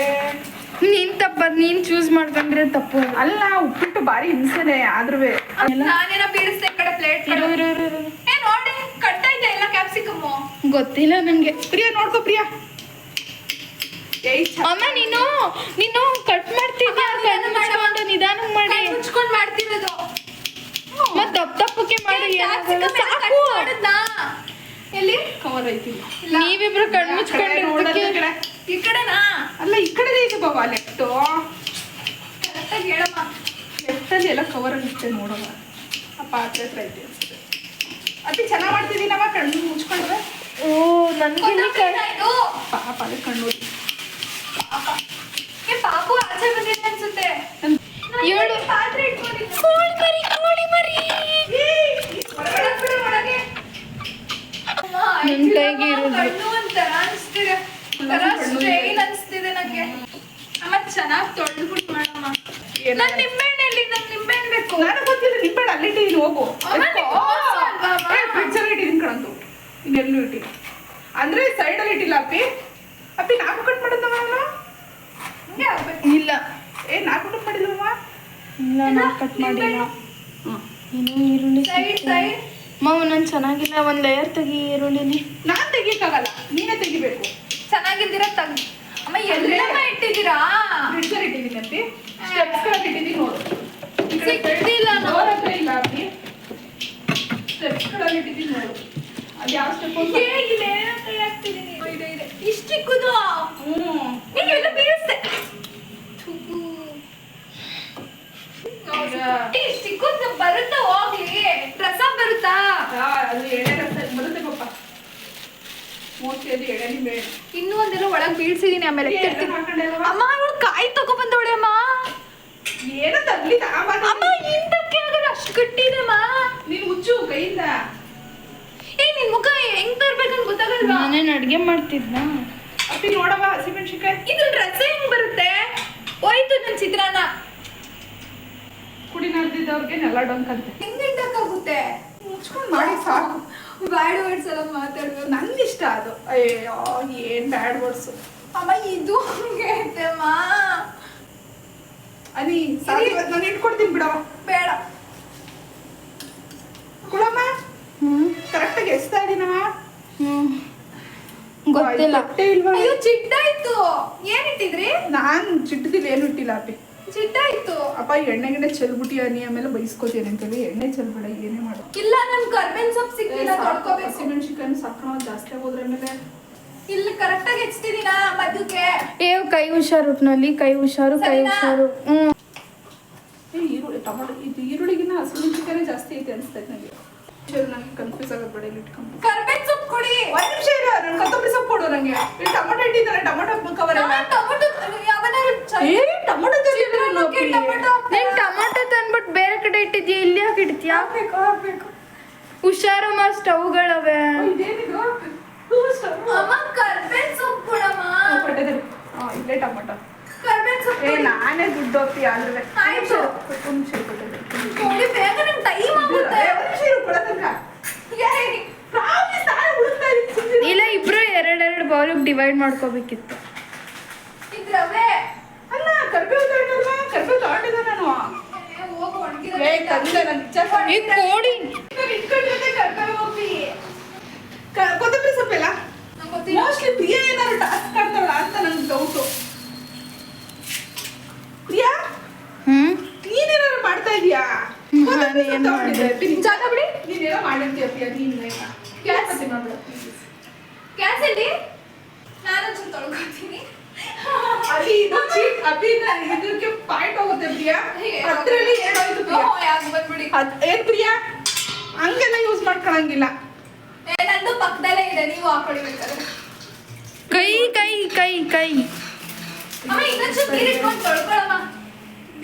ನೀನ್ ತಪ್ಪದ್, ನೀನ್ ಚೂಸ್ ಮಾಡ್ಕೊಂಡ್ರೆ ತಪ್ಪು. ಅಲ್ಲ, ಉಪ್ಪಿಟ್ಟು ಭಾರಿ ಹಿಂಸೆನೆ ಆದ್ರೂ. ನಾನೇನ ಬೀಳಿಸ್ದೆ ಈ ಕಡೆ ಪ್ಲೇಟ್. ಏ ನೋಡಿ ಕಟ್ ಆಯ್ತಾ ಎಲ್ಲ ಕ್ಯಾಪ್ಸಿಕಮ್? ಗೊತ್ತಿಲ್ಲ ನಂಗೆ. ಪ್ರಿಯಾ ನೋಡ್ಕೋ ಪ್ರಿಯಾ. ಅಮ್ಮ ನೀನು ಕಟ್ ಮಾಡ್ತಿದ್ಯಾ? ಮಾಡ್ಕೊಂಡು ನಿಧಾನಕ್ಕೆ ಮಾಡಿ. ಮುಚ್ಕೊಂಡು ಮಾಡ್ತಿರೋದು. ಮತ್ ತಪ್ಪಕ್ಕೆ ಮಾಡಿ. ಕ್ಯಾಪ್ಸಿಕಮ್ ಕಟ್ ಮಾಡಿದ್ನಾ? ಎಲ್ಲಿ ಕವರ್ ಐತಿ ನೀವಿಬ್ರು ಕಣ್ಣು ಮುಚ್ಕೊಂಡಿರೋದಕ್ಕೆ ಈ ಕಡೆನಾ ಅಲ್ಲ ಈ ಕಡೆ ಐತಿ ಬಾಬಾ ಲೆಫ್ಟು ಕರೆಕ್ಟಾಗಿ ಹೇಳಮ್ಮ. ಲೆಫ್ಟಲ್ಲಿ ಎಲ್ಲ ಕವರ್ ಇರುತ್ತೆ ನೋಡೋಣ ಆ ಪಾತ್ರೆ ಹತ್ರ ಐತಿ ಅನ್ಸುತ್ತೆ ಅತಿ ಚೆನ್ನಾಗಿ ಮಾಡ್ತಿದ್ದೀನವ ಕಣ್ಣು ಮುಚ್ಕೊಂಡ್ರೆ ಓ ನನ್ಗೆ ಕೊತ್ತಂಬರಿನಾ ಇದು? ಪಾಪ ಅದೇ ಕಣ್ಣು ಪಾಪ. ಏ ಪಾಪು ಆಚೆ ಬಂದಿದೆ ಅನ್ಸುತ್ತೆ. ಇವಳು ಪಾತ್ರೆ ಇಟ್ಕೊಂಡಿದ್ದೆ. ಕೋಳಿ ಮರಿ ಒಳಗಡೆ ಬಿಡು, ಒಳಗೆ. ಅಮ್ಮ, ನನ್ ಕೈಗೆ ಇರೋದು. ಕಣ್ಣು ಒಂಥರ ಅನ್ಸ್ತಿದೆ. ಒಂಥರ strain ಅನ್ಸ್ತಿದೆ ನಂಗೆ. ಅಮ್ಮ ಚೆನ್ನಾಗಿ ತೊಳ್ದ್ಬಿಟ್ಟು ಮಾಡಮ್ಮ. ನನ್ ನಿಂಬೆಹಣ್ಣಲ್ಲಿ ನನ್ ನಿಂಬೆಹಣ್ಣು ಬೇಕು. ನನಗೆ ಗೊತ್ತಿಲ್ಲ ನಿಂಬೆಹಣ್ಣು ಅಲ್ಲಿಟ್ಟಿದ್ದೀನಿ ಹೋಗು ಅಮ್ಮ, ನಿಂಗೆ ಮೋಸ ಅಲ್ವಾ ಅಮ್ಮ? ಫ್ರಿಡ್ಜಲ್ಲಿ ಇಟ್ಟಿದ್ದೀನಿ ಕಣಂತು ಇನ್ನೆಲ್ಲೂ ಇಟ್ಟಿಲ್ಲ ಅಂದ್ರೆ ಸೈಡಲ್ಲಿ ಇಟ್ಟಿಲ್ಲ ಅಪ್ಪಿ ಅಪ್ಪಿ ನಾಲ್ಕು ಕಟ್ ಮಾಡಿದ್ದವ ಅವನು ಹಿಂಗೆ ಆಗ್ಬೇಕು. ಇಲ್ಲ ನಾಲ್ಕು ಕಟ್ ಮಾಡಿದ್ವಮ್ಮ ಇಲ್ಲ ನಾನು ಕಟ್ ಮಾಡಿಲ್ಲ ಏನು ಈರುಳ್ಳಿ ಸೈಡ್ ಮಾವು ನಾನು ಚೆನ್ನಾಗಿಲ್ಲ ಒಂದು ಲೇಯರ್ ತೆಗಿ ಈರುಳ್ಳಿನಿ ನಾನು ತೆಗಿಯಕ್ಕಾಗಲ್ಲ ನೀನೇ ತೆಗಿಬೇಕು ಚೆನ್ನಾಗಿದ್ದೀರಾ ತಗ್ ಅಮ್ಮ ಎಲ್ಲಮ್ಮ ಇಟ್ಟಿದ್ದೀರಾ? ಫ್ರಿಡ್ಜಲ್ಲಿ ಇಟ್ಟಿದ್ದೀನಿ ಅಪ್ಪಿ ಸ್ಟೆಪ್ಸ್ಗಳಲ್ಲಿ ಇಟ್ಟಿದ್ದೀನಿ ನೋಡು ಸಿಕ್ತಿಲ್ಲ ನಾವು. ಡೋರ್ ಹತ್ರ ಇಲ್ಲ ಅಪ್ಪಿ ಸ್ಟೆಪ್ಸ್ಗಳಲ್ಲಿ ಇಟ್ಟಿದ್ದೀನಿ ನೋಡು ಅದು ಯಾವ ಸ್ಟೆಪ್ ಹೇಗಿದೆ ಕೈ ಹಾಕ್ತಿದ್ದೀನಿ. ಇದೆ ಇಷ್ಟು ಚಿಕ್ಕದು ಹ್ಞೂ ನೀವೆಲ್ಲ ಬೀಳಿಸ್ದೆ. ಇಷ್ಟು ಚಿಕ್ಕದು ಬರುತ್ತಾ ಹೋಗ್ಲಿ ರಸ ಬರುತ್ತಾ? ಅದು ಎಳೆ ರಸ ಬರುತ್ತೆ ಪಾಪ ಮೋಸ್ಟ್ಲಿ ಅದು ಎಳೆ ನಿಂಬೆ ಇನ್ನೂ ಒಂದೆಲ್ಲ ಒಳಗೆ ಬೀಳ್ಸಿದೀನಿ ಆಮೇಲೆ ಎತ್ತಿರ್ತೀನಿ. ಹಾಕೊಂಡೆಲ್ವಾ ಅಮ್ಮ ಇವಳು ಕಾಯಿ ತಗೋ ಬಂದವಳೆ ಅಮ್ಮ. ಏನೋ ತಗ್ಲಿದ ಅಮ್ಮ ಹಿಂದಕ್ಕೆ ಆಗಲ್ಲ ಅಷ್ಟು ಗಟ್ಟಿದೆಮ್ಮ. ನೀನು ಹುಚ್ಚು ಕೈಯಿಂದ ಏ ನಿನ್ ಮುಖ ಹೆಂಗ್ ತರ್ಬೇಕಂತ ಗೊತ್ತಾಗಲ್ವಾ? ನಾನೇನು ಅಡುಗೆ ಮಾಡ್ತಿದ್ನ ಅಪ್ಪಿ ನೋಡವ ಹಸಿಮೆಣ್ಸಿನ್ಕಾಯಿ ಇದ್ರಲ್ಲಿ ರಸ ಹೆಂಗ್ ಬರುತ್ತೆ? ಹೋಯ್ತು ನನ್ ಚಿತ್ರಾನ್ನ. ಕುಡಿ ನಡೆದಿದ್ದವ್ರಿಗೆ ನೆಲ ಡೊಂಕಂತೆ ಹೆಂಗ್ ಇಟ್ಟಕ್ಕಾಗುತ್ತೆ? ಮುಚ್ಕೊಂಡು ಮಾಡಿ ಸಾಕು ಬ್ಯಾಡ್ ವರ್ಡ್ಸ್ ಎಲ್ಲ ಮಾತಾಡ್ಬೇಕು. ನಂಗಿಷ್ಟ ಅದು ಅಯ್ಯೋ ಏನ್ ಬ್ಯಾಡ್ ವರ್ಡ್ಸು ಅಮ್ಮ ಇದು ಹಂಗೆ ಐತೆಮ್ಮ. ಅನಿ ಸಾಕು ಇವತ್ತು ನಾನು ಇಟ್ಕೊಡ್ತೀನಿ ಬಿಡವ ಬೇಡ. ಕುಳಮ್ಮ ಹ್ಞೂ ಕರೆಕ್ಟಾಗಿ ಎಸ್ತಾ ಇದೀನವ ಹ್ಞೂ ಗೊತ್ತಿಲ್ಲ ಹೊಟ್ಟೆ ಇಲ್ವಾ ಅಯ್ಯೋ ಚಿಟ್ಟಾಯ್ತು. ಏನ್ ಇಟ್ಟಿದ್ರಿ? ನಾನು ಚಿಟ್ಟದಿಲ್ಲ ಏನು ಇಟ್ಟಿಲ್ಲ ಅಪ್ಪಿ ಚಿಟ್ಟಾಯ್ತು. ಅಪ್ಪ ಎಣ್ಣೆ ಗಿಣ್ಣೆ ಚೆಲ್ಬಿಟ್ಟಿ ಅನಿ ಆಮೇಲೆ ಬೈಸ್ಕೋತೀನಿ ಅಂತೇಳಿ ಎಣ್ಣೆ ಚೆಲ್ಬೇಡ ಏನೇ ಮಾಡು ಇಲ್ಲ ನನ್ ಕರ್ಬೇವಿನ ಸೊಪ್ಪು ಸಿಕ್ಕಿಲ್ಲ ತೊಳ್ಕೊಬೇಕು. ಹಸಿಮೆಣ್ಸಿನ್ಕಾಯಿ ಸಕ್ಕರೆ ಜಾಸ್ತಿ ಹೋದ್ರೆ ಆಮೇಲೆ ಇಲ್ಲಿ ಕರೆಕ್ಟಾಗಿ ಹೆಚ್ಚಿದೀನಾ ಮಧ್ಯಕ್ಕೆ? ಏ ಕೈ ಹುಷಾರು ಒಟ್ನಲ್ಲಿ ಕೈ ಹುಷಾರು ಕೈ ಸರಿನಾ? ಹುಷಾರು ಹ್ಞೂ ಈರುಳ್ಳಿ ಟೊಮೊಟೊ ಇದು ಈರುಳ್ಳಿಗಿನ್ನ ಹಸಿಮೆಣ್ಸಿನ್ಕಾಯಿ ಜಾಸ್ತಿ ಐತೆ ಅನಿಸ್ತೈತೆ ನನಗೆ ನನಗೆ ಕನ್ಫ್ಯೂಸ್ ಆಗೋದು ಬೇಡ ಇಲ್ಲಿ ಇಟ್ಕೊಂಡು ಕರ್ಬೇವಿನ ಸೊಪ್ಪು ಕೊಡಿ. ಒಂದು ನಿಮಿಷ ಇರು ನಾನು ಕೊತ್ತಂಬರಿ ಸೊಪ್ಪು ಕೊಡು ನನಗೆ ಇಲ್ಲಿ ಟೊಮೊಟೊ ಇಟ್ಟಿದ್ದಾರೆ ಟೊಮೊಟೊ ಕವರ್ ಎಲ್ಲ ನಾನ್ ಟೊಮೊಟೊ ಯಾವನಾರು ಟೊಮೊಟೊ ಚಿತ್ರಾನ್ನಕ್ಕೆ ಟೊಮೊಟೊ ನೀನು ಟೊಮೊಟೊ ತಂದ್ಬಿಟ್ಟು ಬೇರೆ ಕಡೆ ಇಟ್ಟಿದ್ಯಾ ಇಲ್ಲಿ ಯಾಕೆ ಇಡ್ತೀಯಾ ಹಾಕ್ಬೇಕು. ಹುಷಾರಮ್ಮ ಸ್ಟವ್ಗಳವೆ ಇದೇನಿದು ಅಮ್ಮ ಕರ್ಬೇವಿನ ಸೊಪ್ಪು ಕೊಡಮ್ಮ. ಇಲ್ಲೇ ಟೊಮೊಟೊ ಕರ್ಬೇವಿನ ಸೊಪ್ಪು ಕೊಡಿ. ನಾನೇ ದುಡ್ಡು ಹೋಗ್ತೀಯ ಆದ್ರೆ ಆಯ್ತು. ಕೊಡಿ ಬೇಗ ನಿಮ್ ಟೈಮ್ ಆಗುತ್ತೆ. ಏಯ್, ಇಲ್ಲ ಇಬ್ರು ಎರಡೆರಡು ಬೌಲಿಗೆ ಡಿವೈಡ್ ಮಾಡ್ಕೋಬೇಕಿತ್ತು ಇದ್ ರವೆ. ಅಲ್ಲ ಕರ್ಬೇವು ತಗೊಂಡಲ್ವಾ ಕರ್ಬೇವು ತಗೊಂಡಿದ್ದೆ ನಾನು ಹೋಗು ಒಣಗಿದ ಏ ತಂದೆ ನನ್ನ ಇಚ್ಛೆ ಈ ಕೋಡಿ ಇಟ್ಕೊಂಡಿರುತ್ತೆ ಕರ್ಬೇವು ಹೋಗಿ ಕೊತ್ತಂಬರಿ ಸೊಪ್ಪೆಲ್ಲ ನಂಗೆ ಗೊತ್ತಿಲ್ಲ. ಮೋಸ್ಟ್ಲಿ ಪ್ರಿಯಾ ಏನಾದ್ರು ಟಾಸ್ಕ್ ಆಡ್ತಾಳ ಅಂತ ನಂಗೆ ಡೌಟು ಪ್ರಿಯಾ ಹ್ಞೂ ನೀನೇನಾದ್ರು ಮಾಡ್ತಾ ಇದೀಯಾ ನಾನು ಏನ್ ಮಾಡಿದೆ? ಜಾಗ ಬಿಡಿ. ನೀನೇನೋ ಮಾಡಿರ್ತೀಯ ಪ್ರಿಯಾ ನೀನು ಗ್ಯಾಸ್ ಗ್ಯಾಸ್ ಇಲ್ಲಿ ನಾನು ಒಂಚೂರು ತೊಳ್ಕೊತೀನಿ. ಅಲ್ಲಿ ಇದು ಚೀಟ್ ಅಭಿನ ಇದಕ್ಕೆ ಪಾಯಿಂಟ್ ಹೋಗುತ್ತೆ ಪ್ರಿಯಾ ಹತ್ತರಲ್ಲಿ ಏನಾಯ್ತು ಪ್ರಿಯಾ ಯಾಕೆ ಬಂದ್ಬಿಡಿ. ಏನ್ ಪ್ರಿಯಾ ಹಂಗೆಲ್ಲ ಯೂಸ್ ಮಾಡ್ಕೊಳಂಗಿಲ್ಲ ನಂದು ಪಕ್ಕದಲ್ಲೇ ಇದೆ, ನೀವು ಹಾಕೊಳ್ಳಿ ಬೇಕಾದ್ರೆ. ಕೈ ಕೈ ಕೈ ಕೈ ಅಮ್ಮ ಇನ್ನೊಂಚೂರು ನೀರು ಇಟ್ಕೊಂಡು ತೊಳ್ಕೊಳಮ್ಮ.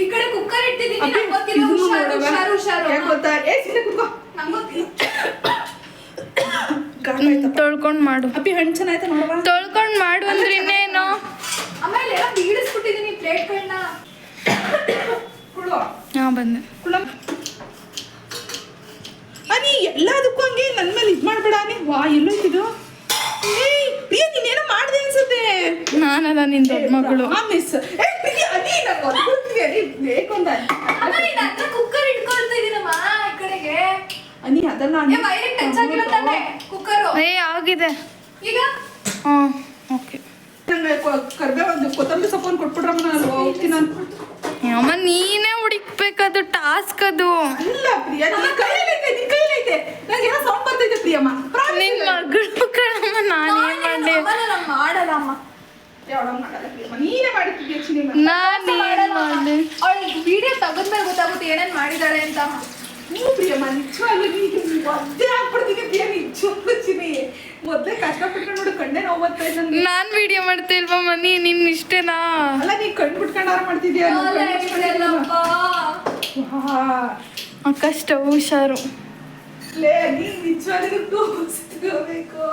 ಈ ಕಡೆ ಕುಕ್ಕರ್ ಇಟ್ಟಿದ್ದೀನಿ, ನಂಗೆ ಗೊತ್ತಿಲ್ಲ. ಇದನ್ನು ಹುಷಾರು ನೋಡುವ. ಹುಷಾರು ಹುಷಾರು. ಯಾಕ್ ಗೊತ್ತಾ ಸುಮ್ಮನೆ ಕುತ್ಕೋ ನಂಗೆ ಗೊತ್ತಿಲ್ಲ. ತೊಳ್ಕೊಂಡು ಮಾಡು ಅಪ್ಪಿ ಹಣ್ಣು ಚೆನ್ನಾಯ್ತಾ ನೋಡುವ ತೊಳ್ಕೊಂಡು ಮಾಡು ಅಂದ್ರೆ ಇನ್ನೇನು ಅಮ್ಮ ಇಲ್ಲೆಲ್ಲ ಬೀಳಿಸ್ಬಿಟ್ಟಿದ್ದೀನಿ ಪ್ಲೇಟ್ಗಳನ್ನ. ಕುಳು ಹಾಂ ಬಂದೆ ಕುಳಂ ಅನಿ ಎಲ್ಲದಕ್ಕೂ ಹಂಗೆ ನನ್ನ ಮೇಲೆ ಇದು ಮಾಡ್ಬೇಡ ಅನಿ ವಾ ಎಲ್ಲೋಯ್ತಿದು ಏಯ್ ಪ್ರಿಯಾ ನೀನೇನೋ ಮಾಡಿದೆ ಅನ್ಸುತ್ತೆ ನಾನಲ್ಲ ನಿನ್ ದೊಡ್ಡ ಮಗಳು ಮಿಸ್ ಏ ಪ್ರಿಯಾ ಅನಿ ನಂಗೆ ಗೊತ್ತಿದೆ ಅನಿ ಬೇಕು ಅಂತ ಅಮ್ಮ ನೀನು ಅನ್ನ ಕುಕ್ಕರ್ ಇಟ್ಕೊಳ್ತಾ ಇದೀನಮ್ಮ ಈ ಕಡೆಗೆ. ಅನಿ ಅದಲ್ಲ ಏ ವೈರಿಗೆ ಟಚ್ ಆಗಿಲ್ಲ ತಾನೆ ಕುಕ್ಕರು. ಏ ಆಗಿದೆ ಈಗ ಹಾಂ ಓಕೆ ನಂಗೆ ಕರ್ಬೇವು ಒಂದು ಕೊತ್ತಂಬರಿ ಸೊಪ್ಪನ್ನು ಕೊಟ್ಬಿಟ್ರಮ್ಮ ನಾನು ಹೋಗ್ತೀನಿ ನಾನು ಅಮ್ಮ ನೀನೇ ಇಕ್ಬೇಕದು ಟಾಸ್ಕ್ ಅದು. ಅಲ್ಲ ಪ್ರಿಯ, ನಿನ್ ಕೈಯಲ್ಲೈತೆ ನಂಗೆ ಏನೋ ಸೌಂಡ್ ಬರ್ತೈತೆ ಪ್ರಿಯಮ್ಮ. ನಿನ್ ಮಗಳು ಕಣಮ್ಮ, ನಾನೇನ್ ಮಾಡ್ಲಿ? ನಾನು ಮಾಡಲ್ಲ ಅಮ್ಮ. ಯಾವಳ ಮಾಡಲ್ಲ ಪ್ರಿಯಮ್ಮ, ನೀನೇ ಮಾಡಿದ್ಯಾ ಚಿನಿ. ನಾನೇನ್ ಮಾಡ್ಲಿ? ಅವಳು ವಿಡಿಯೋ ತೆಗೆದ್ಮೇಲೆ ಗೊತ್ತಾಗುತ್ತೆ ಏನೇನ್ ಮಾಡಿದಾಳೆ ಅಂತ. ನೀವು ಪ್ರಿಯಮ್ಮ ನಿಜವಾಗ್ಲೂ ನೀನು ಒದ್ದೆ ಆಗ್ಬಿಡ್ತೀನಿ ಪ್ರಿಯ, ನಿಜವಾಗ್ಲೂ ಚಿನಿ. ಮೊದ್ಲೇ ಕಷ್ಟಪಟ್ಟು ನೋಡು, ಕಣ್ಣೇ ನೋವು ಬರ್ತಾ ಇದೆ ನಂಗೆ. ನಾನ್ ವಿಡಿಯೋ ಮಾಡ್ತಾ ಇಲ್ವಾ ಮನಿ? ನಿನ್ ಇಷ್ಟೇನಾ? ಅಲ್ಲ ನೀ ಕಣ್ ಬಿಟ್ಕೊಂಡಾರ ಮಾಡ್ತಿದ್ಯಾ? ಅಕ್ಕ ಸ್ಟವ್ ಹುಷಾರು. ಲೇ ನೀ ನಿಜವಾಗ್ಲೂ ತೋರಿಸ್ಬೇಕು.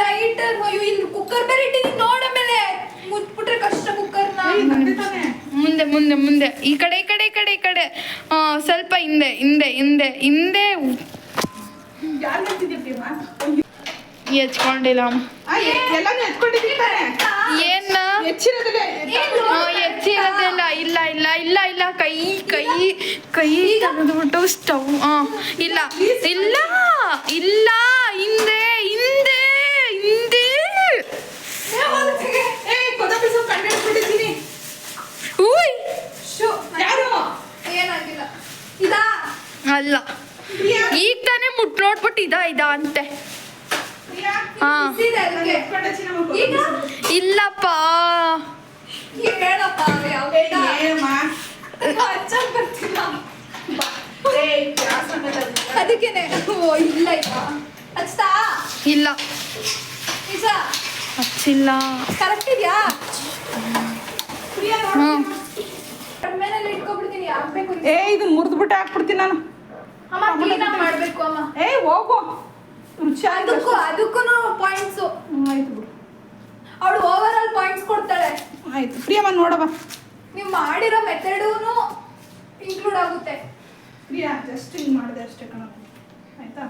ಲೈಟರ್ ಅಯ್ಯೋ, ಇಲ್ಲಿ ಕುಕ್ಕರ್ ಬೇರೆ ಇಟ್ಟಿದ್ದೀನಿ ನೋಡಮೇಲೆ ಮುಟ್ಬಿಟ್ರೆ ಕಷ್ಟ ಕುಕ್ಕರ್ನ. ಮುಂದೆ ಮುಂದೆ ಮುಂದೆ, ಈ ಕಡೆ ಈ ಕಡೆ ಈ ಕಡೆ ಈ ಕಡೆ, ಸ್ವಲ್ಪ ಹಿಂದೆ ಹಿಂದೆ ಹಿಂದೆ ಹಿಂದೆ. ಯಾರು ಮಾಡ್ತಿದ್ಯಾ ಪ್ರಿಯಮ್ಮ? ಹೆಚ್ಕೊಂಡಿಲ್ಲ ಎಲ್ಲಾನು ಎತ್ಕೊಂಡಿದ್ದೀನಿ ತಾನೆ. ಏನ ಹೆಚ್ಚಿರೋದಿಲ್ಲ. ಹೆಚ್ಚಿರೋದಿಲ್ಲ. ಇಲ್ಲ ಇಲ್ಲ ಇಲ್ಲ ಇಲ್ಲ, ಕೈ ಕೈ ಕೈ ತೆಗೆದ್ಬಿಟ್ಟು ಸ್ಟವ್. ಇಲ್ಲ ಇಲ್ಲ ಇಲ್ಲ, ಹಿಂದೆ ಹಿಂದೆ ಹಿಂದೆ. ಕೊತ್ತಂಬರಿ ಸೊಪ್ಪು ಕಂಡಿಡ್ಬಿಟ್ಟಿದ್ದೀನಿ. ಉಯ್ ಯಾರು? ಏನಾಗಿಲ್ಲ. ಇದಾ ಅಲ್ಲ, ಈಗ ತಾನೇ ಮುಟ್ ನೋಡ್ಬಿಟ್ಟು ಇದಾ ಅಂತೆ. ಹಾ ಬಿಸಿದೆ ಅದಕ್ಕೆ. ಈಗ ಇಲ್ಲಪ್ಪ. ಹೇಳಪ್ಪ ಹಚ್ಚಕ್ ಬರ್ತಿಲ್ಲ ಅದಕ್ಕೇನೆ. ಓ ಇಲ್ಲ ಆಯ್ತಾ ಹಚ್ತಾ? ಇಲ್ಲ ನಿಜ ಹಚ್ಚಿಲ್ಲ. ಕರೆಕ್ಟ್ ಇದೆಯಾ? ಹ್ಮ್ ಕಡಿಮೆನಲ್ಲಿ ಇಟ್ಕೊಬಿಡ್ತೀನಿ. ಆಗ್ಬೇಕು ಇದನ್ನ ಮುರಿದ್ಬಿಟ್ಟು ಹಾಕ್ಬಿಡ್ತೀನಿ ನಾನು. ಅಮ್ಮ ಕ್ಲೀನಾಗಿ ಮಾಡ್ಬೇಕು ಅಮ್ಮ. ಹೋಗು, ರುಚಿ ಅದಕ್ಕೂ ಪಾಯಿಂಟ್ಸ್. ಆಯ್ತು ಬಿಡು. ಅವಳು ಓವರ್ ಆಲ್ ಪಾಯಿಂಟ್ಸ್ ಕೊಡ್ತಾಳೆ. ಆಯ್ತು ಪ್ರಿಯಮ್ಮ, ನೋಡವ ನೀವು ಮಾಡಿರೋ ಮೆಥಡೂನು ಇನ್ಕ್ಲೂಡ್ ಆಗುತ್ತೆ. ಪ್ರಿಯಾ ಜಸ್ಟ್ ಹಿಂಗ್ ಮಾಡಿದೆ ಅಷ್ಟೇ ಕಣ. ಆಯ್ತಾ?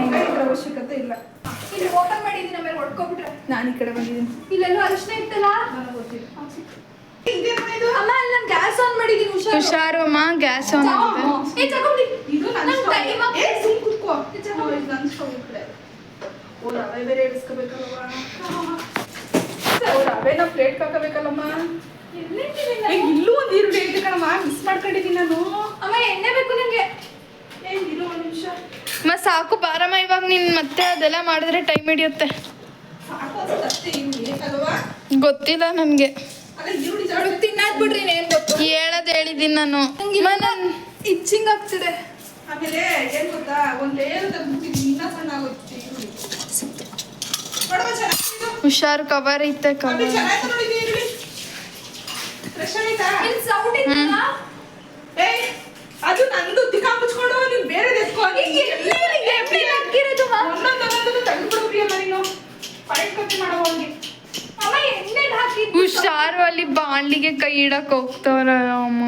ಇದ್ರ ಅವಶ್ಯಕತೆ ಇಲ್ಲ. ಇಲ್ಲಿ ಓಪನ್ ಮಾಡಿದ್ದೀನಿ, ಆಮೇಲೆ ಹೊಡ್ಕೊಬಿಟ್ರೆ. ನಾನು ಈ ಕಡೆ ಬಂದಿದ್ದೀನಿ. ಇಲ್ಲೆಲ್ಲೋ ಅರಿಶಿನ ಇತ್ತಲ್ಲ, ನನಗೆ ಗೊತ್ತಿಲ್ಲ. ಅಮ್ಮ ಅಲ್ಲಿ ನಾನು ಗ್ಯಾಸ್ ಆನ್ ಮಾಡಿದ್ದೀನಿ. ಹುಷಾರು ಅಮ್ಮ, ಗ್ಯಾಸ್ ಆನ್ ಆಗಿದೆ. ತಗೊಂಡಿ ಇದು ನನ್ನ ನಂಗ್ ಸ್ಟವ್. time ಆಗ್- ಸುಮ್ ಕುತ್ಕೋ. ಇದು ನನ್ನ ಸ್ಟವ್ ಈ ಕಡೆ. ಓ ರವೆ ಬೇರೆ ಇಳಿಸ್ಕೋಬೇಕಲ್ವ? ಓ ರವೆನ ಪ್ಲೇಟ್ ಹಾಕಬೇಕಲ್ಲಮ್ಮ. ಇಲ್ಲೂ ಒಂದು ಈರುಳ್ಳಿ ಐತೆ ಕಣಮ್ಮ, ಮಿಸ್ ಮಾಡ್ಕೊಂಡಿದ್ದೀನಿ ನಾನು. ಅಮ್ಮ ಎಣ್ಣೆ ಬೇಕು ನಂಗೆ. ಇರು ಒಂದು ನಿಮಿಷ. ಸಾಕು ಬಾರಮ್ಮ, ಇವಾಗ ನೀನ್ ಮತ್ತೆ ಅದೆಲ್ಲ ಮಾಡಿದ್ರೆ ಟೈಮ್ ಹಿಡಿಯುತ್ತೆ. ಸಾಕು ಅನ್ಸುತ್ತೆ ಅಷ್ಟೇ. ಈರುಳ್ಳಿ ಅಲ್ವಾ? ಗೊತ್ತಿಲ್ಲ ನನ್ಗೆ. ಅಲ್ಲ ಈರುಳ್ಳಿ ಅವಳು ಜಾಸ್ತಿ ತಿನ್ನಾಕ್ ಬಿಡ್ರಿ, ಏನ್ ಗೊತ್ತು. ಹೇಳಿದ್ದೀನಿ ನಾನು. ಇಚ್ಚಿಂಗ್ ಆಗ್ತಿದೆ. ಆಮೇಲೆ ಏನ್ ಗೊತ್ತಾ, ಒಂದ್ ಲೇಯರ್ ತೆಗ್ದ್ಬಿಟ್ಟಿದ್ದೀನಿ, ಇನ್ನ ಸಣ್ಣ ಆಗೋಯ್ತು ಈರುಳ್ಳಿ. ನೋಡಮ್ಮ ಚೆನ್ನಾಗಿತ್ತು. ಹುಷಾರು, ಕವರ್ ಐತೆ ಅಭಿ ಕವರ್. ಚೆನ್ನಾಯ್ತು ನೋಡಿ ಇದು ಈರುಳ್ಳಿ. ಫ್ರೆಶ್ ಆಯ್ತಾ? ಇಲ್ಲಿ ಸೌಂಡ್ ಇತ್ತಲ್ಲ, ಅದು ನಂದು ತಿಕ್ಕ ಮುಚ್ಕೊಂಡು ನೀನ್ ಬೇರೆ ಎತ್ಕೋ. ಎಣ್ಣೆ ಹಾಕಿರೋದು ಮಾ. ಒಂದೊಂದೊಂದೊಂದು ತೆಗೆದ್ಬಿಡು ಪ್ರಿಯಮ್ಮ ನೀನು. ಪಾಯಿಂಟ್ ಕಟ್ಟಿ ಮಾಡೋ ಹೋಗಿ. ಅಮ್ಮ ಎಣ್ಣೆಗೆ ಹಾಕಿದ್ದು. ಹುಷಾರು, ಅಲ್ಲಿ ಬಾಣ್ಲಿಗೆ ಕೈ ಇಡಕ್ ಹೋಗ್ತವ್ರ ಅಮ್ಮ.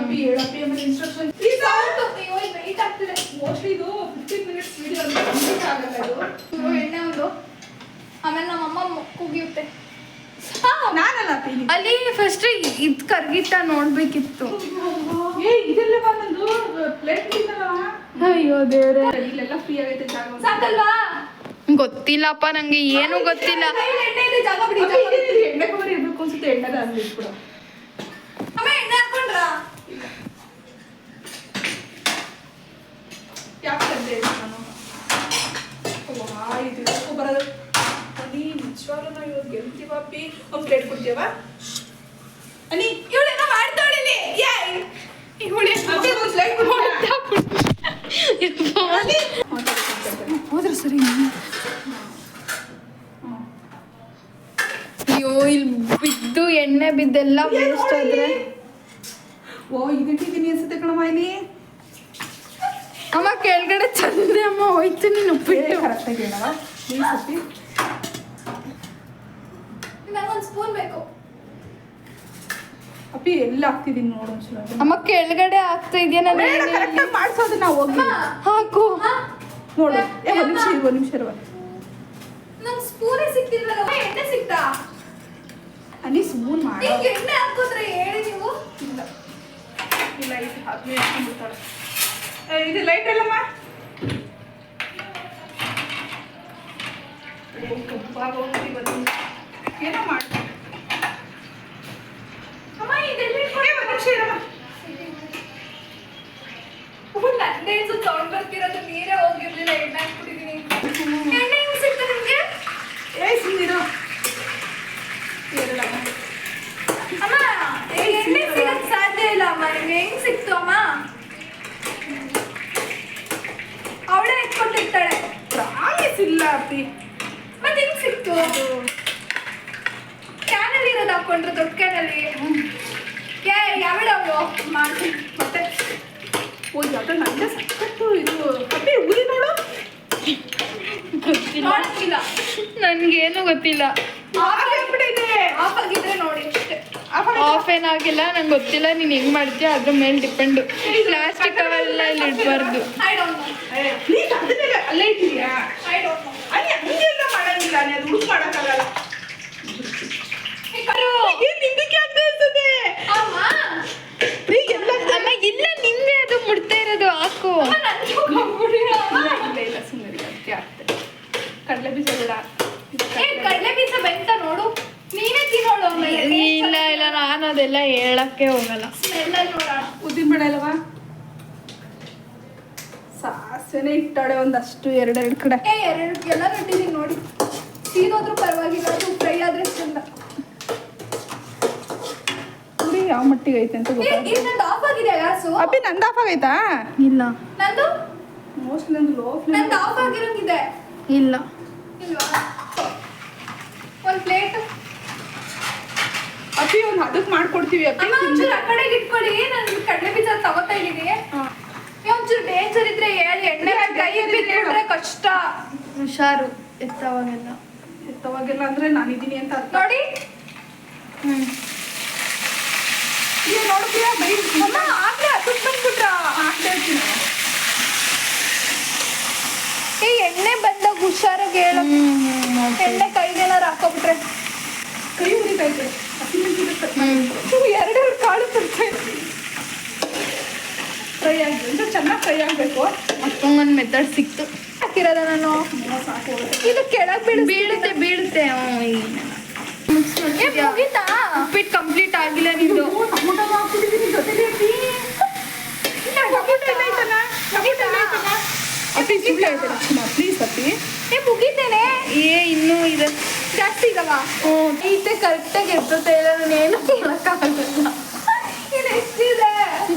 ಅಭಿ ಹೇಳಪ್ಪಿ ಆಮೇಲೆ ಇನ್ಸ್ಟ್ರಕ್ಷನ್. ಅಯ್ಯೋ ಇದು ವೆಯ್ಟ್ ಆಗ್ತಿದೆ. ಮೋಸ್ಟ್ಲಿ ಇದು 15 ಮಿನಿಟ್ಸ್ ವಿಡಿಯೋ ಅಂತ ಕಂಪ್ಲೀಟ್ ಆಗಲ್ಲ ಇದು. ಎಣ್ಣೆ ಒಂದು, ಆಮೇಲೆ ನಮ್ಮಮ್ಮ ಕುಗಿಯುತ್ತೆ. ನಾನಲ್ಲ ಅಪ್ಪಿ ಇದು. ಅಲ್ಲಿ ಫಸ್ಟ್ ಇದ್ ಕರ್ಗಿಟ್ಟ ನೋಡ್ಬೇಕಿತ್ತು. ಇದೆಲ್ಲ ಬಂದು ಪ್ಲೇಟ್ ಇತ್ತಲ್ಲ. ಅಯ್ಯೋ ದೇವ್ರೆ, ಇಲ್ಲೆಲ್ಲ ಫ್ರೀ ಆಗೈತೆ ಜಾಗ. ಸಾಕಲ್ವಾ? ಗೊತ್ತಿಲ್ಲಪ್ಪ ನಂಗೆ, ಏನು ಗೊತ್ತಿಲ್ಲ. ಕೈಯಲ್ಲಿ ಎಣ್ಣೆ ಇದೆ, ಜಾಗ ಬಿಡಿ. ಅಪ್ಪಿ, ಇದು ಎಣ್ಣೆ ಕವರ್ ಇರ್ಬೇಕು ಅನ್ಸುತ್ತೆ. ಎಣ್ಣೆದ ಅಲ್ಲಿ ಇಟ್ಬಿಡು. ಅಮ್ಮ ಎಣ್ಣೆ ಹಾಕೊಂಡ್ರಾ? ಯಾಕೆ ತಂದೆ ನಾನು ಇದು ಯಾಕೋ ಬರೋದು. ಅನಿ ನಿಜವಾಗ್ಲೂ ನಾವು ಇವತ್ತು ಗೆಲ್ತೀವ ಅಪ್ಪಿ. ಒಂದು ಪ್ಲೇಟ್ ಕೊಡ್ತೀವ ಅನಿ? ಇವಳೇನೋ ಮಾಡ್ತಾಳಿಲಿ. ಇವಳಿ ಅಪ್ಪಿ ಒಂದು ಪ್ಲೇಟ್ ಕೊಡ್ತೀವ. ಹೋದ್ರೆ ಸರಿ. ಅಯ್ಯೋ, ಇಲ್ಲಿ ಬಿದ್ದು ಎಣ್ಣೆ ಬಿದ್ದೆಲ್ಲ ವೇಸ್ಟ್ ಆದ್ರೆ. ಓ ಇದಿಟ್ಟಿದ್ದೀನಿ ಅನ್ಸುತ್ತೆ ಕಣಮ್ಮ ಇಲ್ಲಿ. ಅಮ್ಮ ಕೆಳಗಡೆ ಚಂದೆ ಅಮ್ಮ ಹೋಯ್ತು. ನೀನು ಉಪ್ಪಿಟ್ಟು ಕರೆಕ್ಟಾಗಿ ಹೇಳವ ಪ್ಲೀಸ್ ಅಪ್ಪಿ. ನಂಗೊಂದು ಸ್ಪೂನ್ ಬೇಕು. ಅಪ್ಪಿ ಎಲ್ಲ ಹಾಕ್ತಿದ್ದೀನಿ ನೋಡು ಒಂದ್ಸಲ. ಅಮ್ಮ ಕೆಳಗಡೆ ಆಗ್ತಾ ಇದೆಯಾ? ನಾನು ಕರೆಕ್ಟಾಗಿ ಮಾಡಿಸೋದು ನಾವು ಹೋಗಿ ಹಾಕು ನೋಡು. ಒಂದು ನಿಮಿಷ ಇರು, ಒಂದು ನಿಮಿಷ ಇರುವ. ನಂಗೆ ಸ್ಪೂನೇ ಸಿಕ್ತಿಲ್ವಲ್ಲ. ಎಣ್ಣೆ ಸಿಕ್ತಾ? ಅನಿ ಸ್ಪೂನ್ ಮಾಡಿ. ಈಗ ಎಣ್ಣೆ ಹಾಕೋದ್ರೆ ಹೇಳಿ ನೀವು. ಇಲ್ಲ ಇಲ್ಲ ಇದು ಹಾಕಿ ಹಾಕ್ಕೊಂಡ್ಬಿಡ್ತಾಳೆ. ಇದು ಲೈಟ್ ಅಲ್ಲಮ್ಮ. ಏನೋ ಮಾಡಿ ಅಮ್ಮ ಇದೆಲ್ಲ ಒಂದು ನಿಮಿಷ ಇರಮ್ಮ. ಮಾಡ್ತೀನಿ ಮತ್ತೆ. ಓ ಯಾವ್ದೋ ನಂಗೆ ಸಕ್ಕತ್ತು ಇದು ಅಪ್ಪಿ ಉರಿ ನೋಡು. ಗೊತ್ತಿಲ್ಲ, ನೋಡಕ್ಕಿಲ್ಲ, ನನ್ಗೇನು ಗೊತ್ತಿಲ್ಲ. ಆಫ್ ಆಗ್ಬಿಟ್ಟಿದೆ. ಆಫ್ ಆಗಿದ್ರೆ ನೋಡಿ ಅಷ್ಟೇ. ಆಫ್ ಏನಾಗಿಲ್ಲ, ನಂಗೆ ಗೊತ್ತಿಲ್ಲ. ನೀನು ಹೆಂಗ್ ಮಾಡ್ತೀಯ ಅದ್ರ ಮೇಲೆ ಡಿಪೆಂಡು. ಪ್ಲಾಸ್ಟಿಕ್ ಅವೆಲ್ಲ ಇಲ್ಲಿ ಇಡಬಾರ್ದು. I don't know. ಪ್ಲೀಸ್ ಅದನ್ನೆಲ್ಲ ಅಲ್ಲೇ ಇಟ್ಟಿದ್ಯಾ? I don't no. ಅಲ್ಲಿ ಹಂಗೆಲ್ಲ ಮಾಡಂಗಿಲ್ಲ, ಅದು ಹುಡುಕ್ ಮಾಡಕ್ಕಾಗಲ್ಲ. ಏನ್ ನಿಂದಕ್ಕೆ ಆಗ್ತಾ ಇರ್ತದೆ? ಅಮ್ಮ ಎಲ್ಲ ಅಮ್ಮ ಇಲ್ಲ, ನಿಂದೆ ಅದು ಮುಡ್ತಾ ಇರೋದು. ಹಾಕು. ನನಗೂ ಕಬ್ಬುಡಿಯ. ಇಲ್ಲ ಸುಮ್ಮನೆ ಅದಕ್ಕೆ ಆಗ್ತದೆ. ಕಡಲೆ ಬೀಜ ಬೇಡ. ಏ ಕಡಲೆ ಬೀಜ ಬೆಂತ ನೋಡು, ನೀನೇ ತಿನ್ನೋಳು. ಆಮೇಲೆ ಇಲ್ಲ ಇಲ್ಲ, ನಾನು ಅದೆಲ್ಲ ಹೇಳಕ್ಕೆ ಹೋಗಲ್ಲ. ಸ್ಮೆಲ್ ಅಲ್ಲಿ ನೋಡೋಣ. ಉದ್ದಿನ ಬೇಡ ಅಲ್ವಾ? ಸಾಸಿವೆನೆ ಇಟ್ಟಾಳೆ ಒಂದಷ್ಟು ಎರಡೆರಡು ಕಡೆ. ಏ ಎರಡು ಎಲ್ಲ ಇಟ್ಟಿದ್ದೀನಿ ನೋಡಿ. ಸೀದೋದ್ರೂ ಪರವಾಗಿಲ್ಲ, ಅದು ಫ್ರೈ ಆದ್ರೆ ಚಂದ. ಉರಿ ಯಾವ ಮಟ್ಟಿಗೆ ಐತೆ ಅಂತ ಏ ಗೊತ್ತಾಗ. ಇದು ನಂದು ಆಫ್ ಆಗಿದೆ ಗ್ಯಾಸು. ಅಪ್ಪಿ ನಂದು ಆಫ್ ಆಗೈತಾ? ಇಲ್ಲ ನಂದು ಮೋಸ್ಟ್ಲಿ ನಂದು ಲೋ ನಂದು ಆಫ್ ಆಗಿರೋಂಗಿದೆ. ಇಲ್ಲ. ಇಲ್ವಾ? ಒಂದು ಪ್ಲೇಟ್. ಅಪ್ಪಿ ಒಂದು ಅದಕ್ಕೆ ಮಾಡ್ಕೊಡ್ತೀವಿ ಅಪ್ಪಿ. ಅಮ್ಮ ಒಂಚೂರು ಆ ಕಡೆಗೆ ಇಟ್ಕೊಳ್ಳಿ, ನಾನು ಕಡಲೆ ಬೀಜ ತಗೋತಾ ಇದ್ದೀನಿ. ಒಂಚೂರು ಡೇಂಜರ್ ಇದ್ರೆ ಹೇಳಿ, ಎಣ್ಣೆ ಕೈ ಬಿಟ್ಬಿಟ್ರೆ ಕಷ್ಟ. ಹುಷಾರು ಎತ್ತವಾಗೆಲ್ಲ. ಎತ್ತವಾಗೆಲ್ಲ ಅಂದ್ರೆ ನಾನಿದ್ದೀನಿ ಅಂತ ಅರ್ಥ. ನೋಡಿ ಈಗ ನೋಡ್ತೀಯ ಬೈ ಅಮ್ಮ ಆಗ್ಲೇ ಅದಕ್ಕೆ ಬಂದ್ಬಿಟ್ರ. ಆಗ್ತಾ ಇರ್ತೀನಿ. ಏ ಎಣ್ಣೆ ಬಂದಾಗ ಹುಷಾರಾಗಿ ಹೇಳು. ಎಣ್ಣೆ ಕೈಗೆಲ್ಲಾರು ಹಾಕೋಬಿಟ್ರೆ ಕೈ ಉರಿತೈತೆ. ಎರಡು ಕಾಳು ತರ್ತಾ ಫ್ರೈ ಆಗಿ ಅಂದ್ರೆ ಚೆನ್ನಾಗಿ ಫ್ರೈ ಆಗಬೇಕು. ಒಂದು ಮೆಥಡ್ ಸಿಕ್ತು. ಹಾಕಿರೋದ ನಾನು. ಸಾಕು. ಇದು ಕೆಳಗೆ ಬೀಳುತ್ತೆ ಬೀಳುತ್ತೆ. ಮುಗಿತಾ? ಉಪ್ಪಿಟ್ಟು ಕಂಪ್ಲೀಟ್ ಆಗಿಲ್ಲ ನಿಂದು. ಟೊಮೊಟೊ ಹಾಕ್ಬಿಟ್ಟಿದ್ದೀನಿ ಜೊತೆಗೆ ಅಪ್ಪಿ. ಅಪ್ಪಿ ಸುಳ್ಳು ಹೇಳ್ಬೇಡ ಪ್ಲೀಸ್ ಅಪ್ಪಿ. ಏ ಮುಗಿತೇನೆ. ಏ ಇನ್ನೂ ಇದೆ. ಜಾಸ್ತಿ ಇದವ? ಈತೆ ಕರೆಕ್ಟಾಗಿ ಇರ್ತದೆ. ನಾನು ಏನು ಹೇಳಕ್ಕಾಗಲ್ಲ. ಇದು ಎಷ್ಟಿದೆ